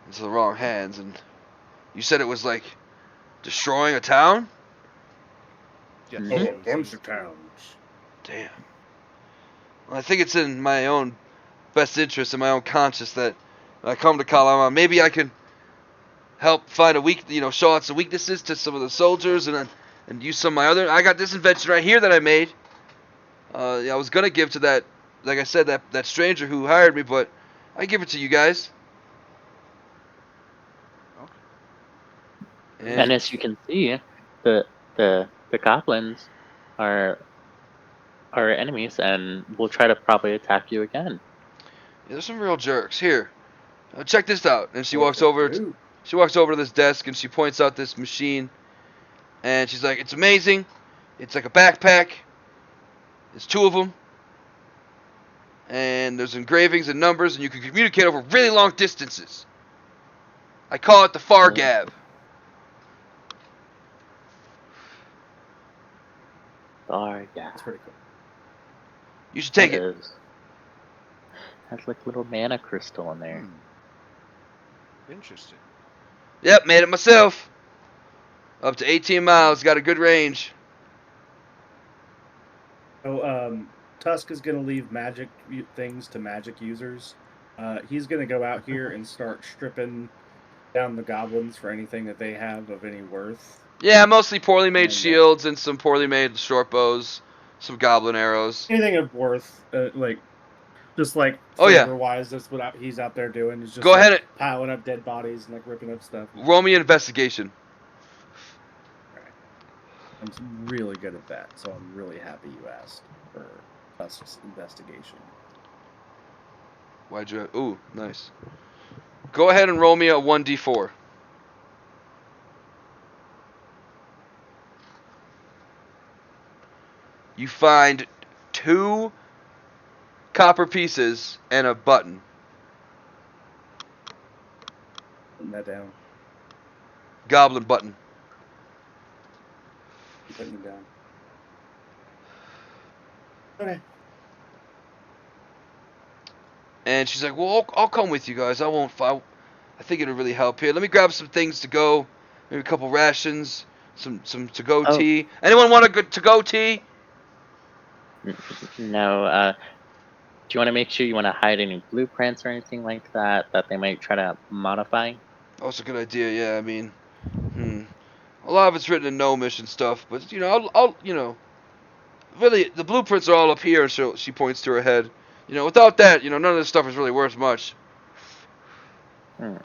S1: into the wrong hands, and you said it was like destroying a town?
S2: Yes,
S4: Mhm.
S3: Oh,
S2: it
S3: a
S2: was
S3: bunch
S2: used
S3: of
S2: for-
S3: towns.
S1: Damn. Well, I think it's in my own best interest and my own conscience that when I come to Kalama, maybe I can help find show out some weaknesses to some of the soldiers and use some of my other. I got this invention right here that I made. I was gonna give to that, like I said, that stranger who hired me, but I give it to you guys.
S2: Okay.
S4: And as you can see, the goblins are enemies and will try to probably attack you again.
S1: Yeah, there's some real jerks. Here, check this out. And she
S6: What
S1: walks
S6: to
S1: over.
S6: do?
S1: She walks over to this desk and she points out this machine, and she's like, "It's amazing. It's like a backpack. There's two of them, and there's engravings and numbers, and you can communicate over really long distances. I call it the Fargab.
S4: Oh yeah,
S6: That's pretty cool.
S1: You should take
S4: it
S1: it."
S4: is. Has like little mana crystal in there.
S2: Interesting.
S1: Yep, made it myself. Up to 18 miles. Got a good range.
S6: So, Tusk is going to leave magic things to magic users. He's going to go out here and start stripping down the goblins for anything that they have of any worth.
S1: Yeah, mostly poorly made
S6: And,
S1: shields and some poorly made short bows, some goblin arrows.
S6: Anything of worth, just like
S1: Oh, yeah.
S6: flavor-wise, that's what he's out there doing. He's just
S1: Go ahead and
S6: piling up dead bodies and like ripping up stuff.
S1: roll me an investigation.
S6: I'm really good at that, so I'm really happy you asked for Tusk's investigation.
S1: Why'd you? Ooh, nice. Go ahead and roll me a 1d4. You find 2 copper pieces and a button.
S6: Putting that down.
S1: Goblin button.
S6: Keep putting it down. Okay.
S1: And she's like, "Well, I'll come with you guys. I won't. I think it'll really help here. Let me grab some things to go. Maybe a couple rations, some to-go
S4: Oh.
S1: tea. Anyone want a good to-go tea?"
S4: No, do you want to make sure you want to hide any blueprints or anything like that they might try to modify?
S1: Oh, that's a good idea. Yeah, I mean, a lot of it's written in gnomish and stuff, but I'll really the blueprints are all up here. And she points to her head. Without that, none of this stuff is really worth much.
S4: Hmm.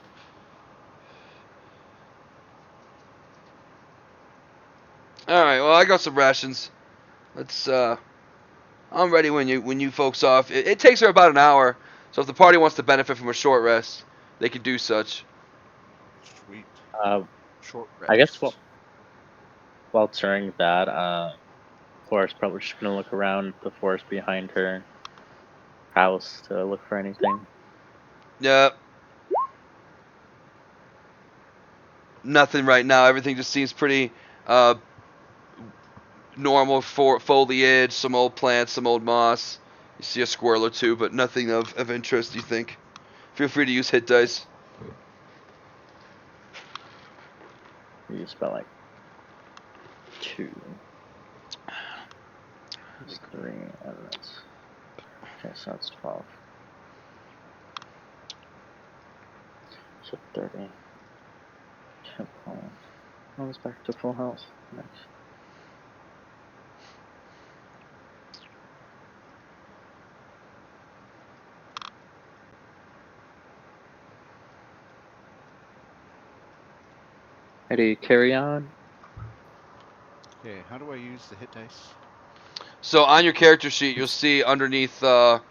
S1: All right. Well, I got some rations. Let's. I'm ready when you folks off. It takes her about an hour, so if the party wants to benefit from a short rest, they can do such.
S2: Sweet. Short rest.
S4: I guess while during that, Flora's probably just gonna look around the forest behind her house to look for anything.
S1: Yeah. Nothing right now. Everything just seems pretty normal foliage, some old plants, some old moss. You see a squirrel or two, but nothing of interest, you think. Feel free to use hit dice.
S4: You spell like 2. 3, and that's okay, so that's 12. So 30. 10 points. I was back to full health. Nice. Ready, carry on?
S2: Okay, how do I use the hit dice?
S1: So on your character sheet, you'll see underneath your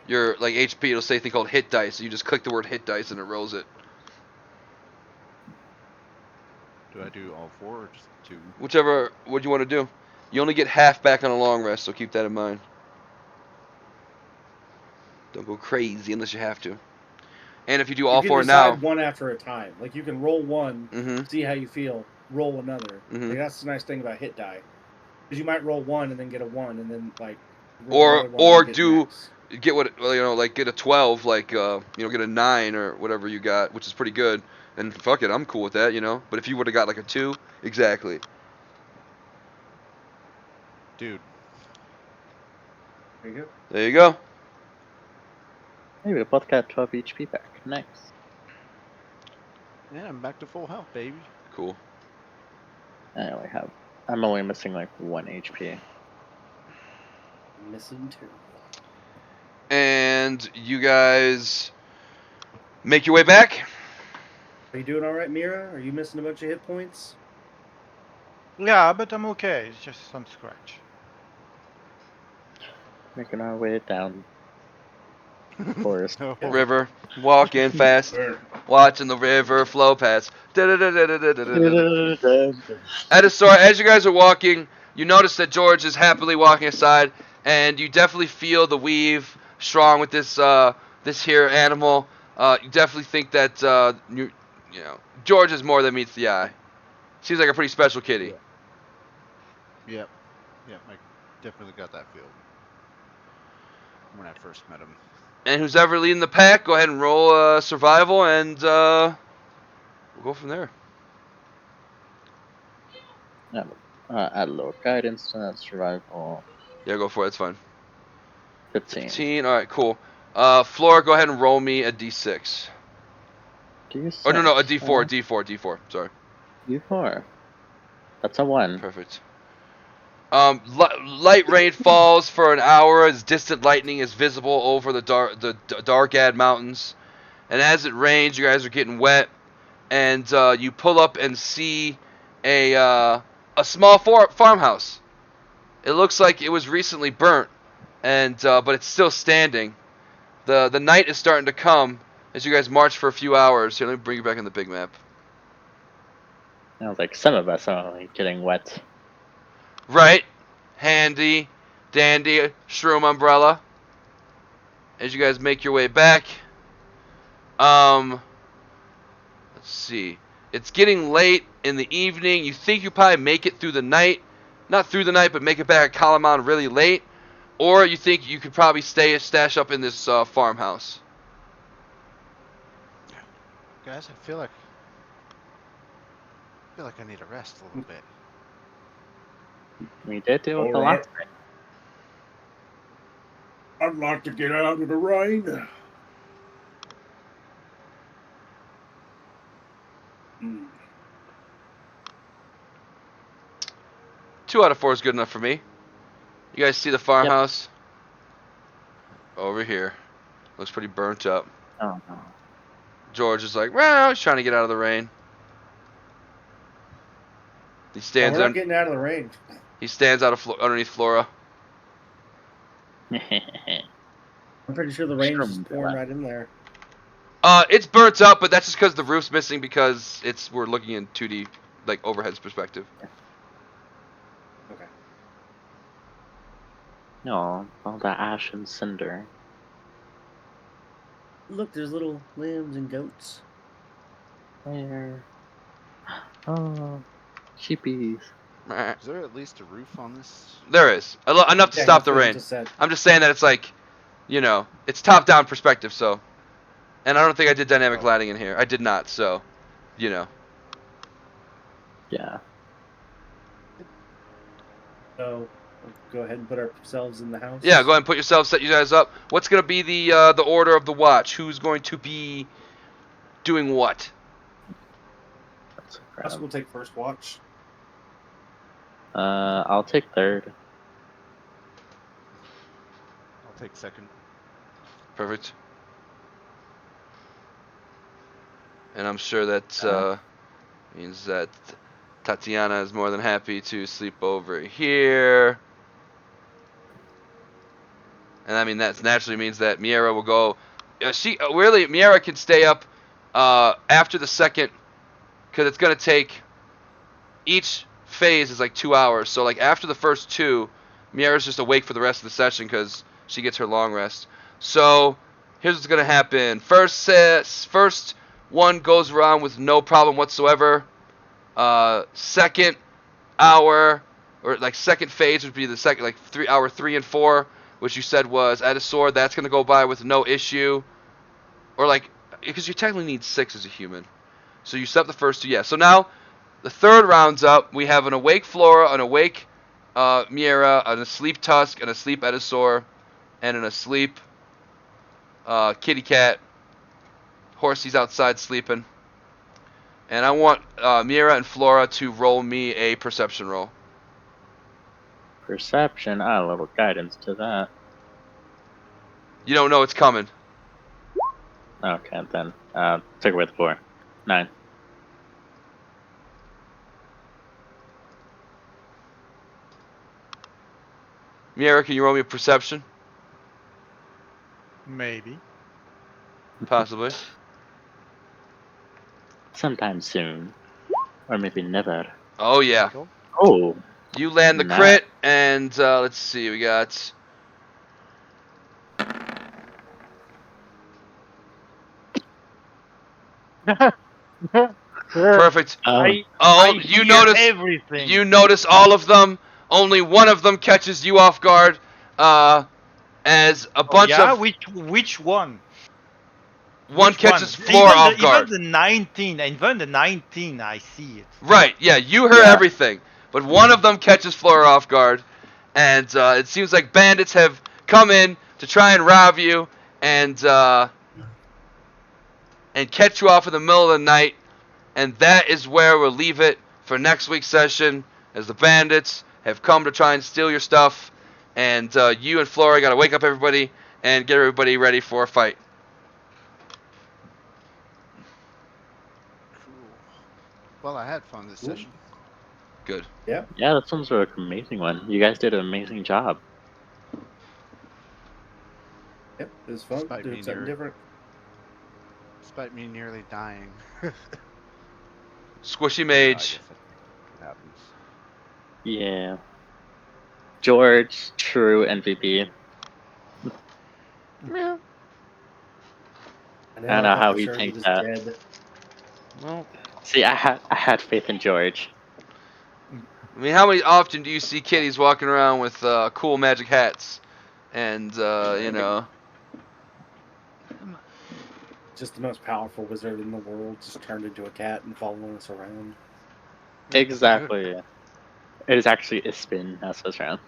S1: HP, it'll say a thing called hit dice. You just click the word hit dice and it rolls it.
S2: Do I do all 4 or just 2?
S1: Whichever, what you want to do. You only get half back on a long rest, so keep that in mind. Don't go crazy unless you have to. And if you do all
S6: you
S1: 4
S6: can
S1: now,
S6: decide one after a time. Like you can roll one,
S1: Mhm.
S6: see how you feel. Roll another.
S1: Mhm.
S6: Like, that's the nice thing about hit die, because you might roll one and then get a 1, and then like roll
S1: Or-
S6: another one
S1: or
S6: and get
S1: do-
S6: max.
S1: get get a 12, get a 9 or whatever you got, which is pretty good. And fuck it, I'm cool with that, But if you would have got like a 2, exactly.
S2: Dude,
S6: There you go.
S1: There you go.
S4: Hey, we both got 12 HP back. Nice.
S2: yeah, I'm back to full health, baby.
S1: Cool.
S4: I'm only missing like 1 HP.
S6: Missing two.
S1: And you guys make your way back.
S6: Are you doing all right, Mira? Are you missing a bunch of hit points?
S5: Yeah, but I'm okay. It's just some scratch.
S4: Making our way down the forest.
S2: No.
S1: River, walking fast,
S3: There.
S1: watching the river flow past.
S4: Yeah.
S1: Edisor, as you guys are walking, you notice that George is happily walking aside, and you definitely feel the weave strong with this this here animal. You definitely think that you know George is more than meets the eye. Seems like a pretty special kitty.
S2: Yep. Yep. I definitely got that feel when I first met him.
S1: And who's ever leading the pack, go ahead and roll survival, and we'll go from there.
S4: Add a little guidance to that survival.
S1: Yeah, go for it. It's fine.
S4: 15.
S1: 15. All right, cool. Flora, go ahead and roll me a d6.
S4: D6.
S1: Oh no, a d4, d4. Sorry.
S4: D4. That's a 1.
S1: Perfect. Light rain falls for an hour as distant lightning is visible over the Dargad Mountains, and as it rains, you guys are getting wet, and you pull up and see a small farmhouse. It looks like it was recently burnt, and but it's still standing. The night is starting to come as you guys march for a few hours. Here, let me bring you back on the big map.
S4: Sounds like some of us are only getting wet.
S1: Right, handy, dandy, shroom umbrella. As you guys make your way back, let's see. It's getting late in the evening. You think you probably make it through the night, not through the night, but make it back at Kalamon really late, or you think you could probably stash up in this farmhouse.
S2: Guys, I feel like I need a rest a little bit.
S4: We did do it the
S3: Alright.
S4: last night.
S3: I'd like to get out of the rain. Hmm.
S1: 2 out of 4 is good enough for me. You guys see the farmhouse? Over here. Looks pretty burnt up.
S4: Oh no.
S1: George is like, well, he's trying to get out of the rain. He
S6: Oh,
S1: stands
S6: we're
S1: on.
S6: not getting out of the range.
S1: He stands out of underneath Flora.
S6: I'm pretty sure the range is
S4: Sure,
S6: pouring
S4: yeah.
S6: right in there.
S1: It's burnt up, but that's just because the roof's missing because we're looking in 2D like overhead perspective.
S6: Okay.
S4: No, all the ash and cinder.
S6: Look, there's little lambs and goats.
S4: Where? Oh, sheepies.
S1: Meh.
S2: Is there at least a roof on this?
S1: There is enough to
S6: Yeah,
S1: stop
S6: that's
S1: the
S6: what I
S1: rain.
S6: just said.
S1: I'm just saying that it's like, you know, it's top-down perspective. So, and I don't think I did dynamic lighting in here. I did not. So, you know.
S4: Yeah.
S6: So, we'll go ahead and put ourselves in the house.
S1: Yeah, go ahead and put yourselves, set you guys up. What's gonna be the order of the watch? Who's going to be doing what?
S4: That's a
S6: Us
S4: grab.
S6: will take first watch.
S4: I'll take third.
S2: I'll take second.
S1: Perfect. And I'm sure that means that Tatiana is more than happy to sleep over here. And I mean that naturally means that Miera will go. Miera can stay up after the second, because it's gonna take. Each phase is like 2 hours, so like after the first 2, Miera's just awake for the rest of the session because she gets her long rest. So here's what's gonna happen. First one goes around with no problem whatsoever. Second hour, or like second phase would be the second, like hour 3 and 4, which you said was Edisor. That's gonna go by with no issue, or like because you technically need 6 as a human. So you set up the first 2, yeah. So now the third round's up. We have an awake Flora, an awake Miera, an asleep Tusk, an asleep Edisor, and an asleep Kitty Cat. Horsey's outside sleeping. And I want Miera and Flora to roll me a perception roll.
S4: Perception. A little guidance to that.
S1: You don't know it's coming.
S4: Okay, then. Take away the 4. 9.
S1: Miera, can you roll me a perception?
S5: Maybe.
S1: Possibly.
S4: Sometime soon. Or maybe never.
S1: Oh yeah.
S4: Oh.
S1: You land the
S4: Nah.
S1: crit, and let's see, we got. Perfect.
S4: Um,
S1: Oh,
S5: I
S1: you
S5: hear
S1: notice.
S5: everything.
S1: You notice all of them. Only one of them catches you off guard. As a
S5: Oh,
S1: bunch
S5: yeah?
S1: of
S5: Which one?
S1: one
S5: Which
S1: catches
S5: one?
S1: Flora off guard.
S5: Even the 19, even the 19, I see it.
S1: Right, yeah, you heard
S4: Yeah.
S1: everything. But one of them catches Flora off guard, and it seems like bandits have come in to try and rob you and catch you off in the middle of the night. And that is where we'll leave it for next week's session, as the bandits have come to try and steal your stuff, and you and Flora got to wake up everybody and get everybody ready for a fight.
S2: Cool. Well, I had fun this
S6: Cool.
S2: session.
S1: Good.
S4: yeah, that sounds like an amazing one. You guys did an amazing job.
S6: Yep, it was fun.
S2: Despite
S6: Doing
S2: me
S6: something
S2: near-
S6: different.
S2: Despite me nearly dying.
S1: Squishy
S2: I
S1: Mage.
S2: guess that happens.
S4: Yeah. George, true MVP.
S1: Yeah.
S6: I know,
S4: I don't
S6: I
S4: know
S6: thought
S4: how
S6: for
S4: he
S6: sure he
S4: takes
S6: was
S4: that.
S6: dead.
S1: Well,
S4: See, I had faith in George.
S1: I mean, how many often do you see kitties walking around with cool magic hats? And, you know.
S6: Just the most powerful wizard in the world, just turned into a cat and following us around.
S4: Exactly. It is actually Ispin that's what's around.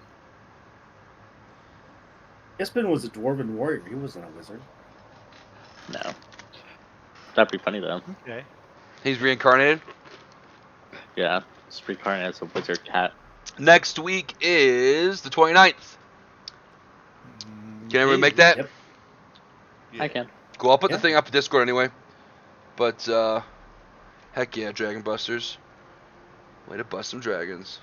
S6: Ispin was a dwarven warrior. He wasn't a wizard.
S4: No. That'd be funny though.
S5: Okay.
S1: He's reincarnated.
S4: Yeah. Just reincarnate as a wizard cat.
S1: Next week is the 29th. Can everyone make that?
S6: Yep.
S2: Yeah.
S4: I can.
S1: Cool, I'll put the
S6: Yeah.
S1: thing up in Discord anyway. But, heck yeah, Dragon Busters. Way to bust some dragons.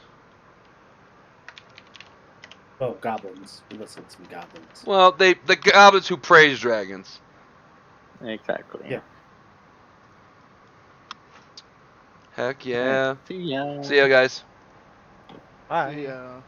S6: Oh, goblins. We listed some goblins.
S1: Well, the goblins who praise dragons.
S4: Exactly.
S6: Yeah.
S1: Heck yeah.
S4: See ya.
S1: See ya, guys.
S5: Bye.
S2: Yeah.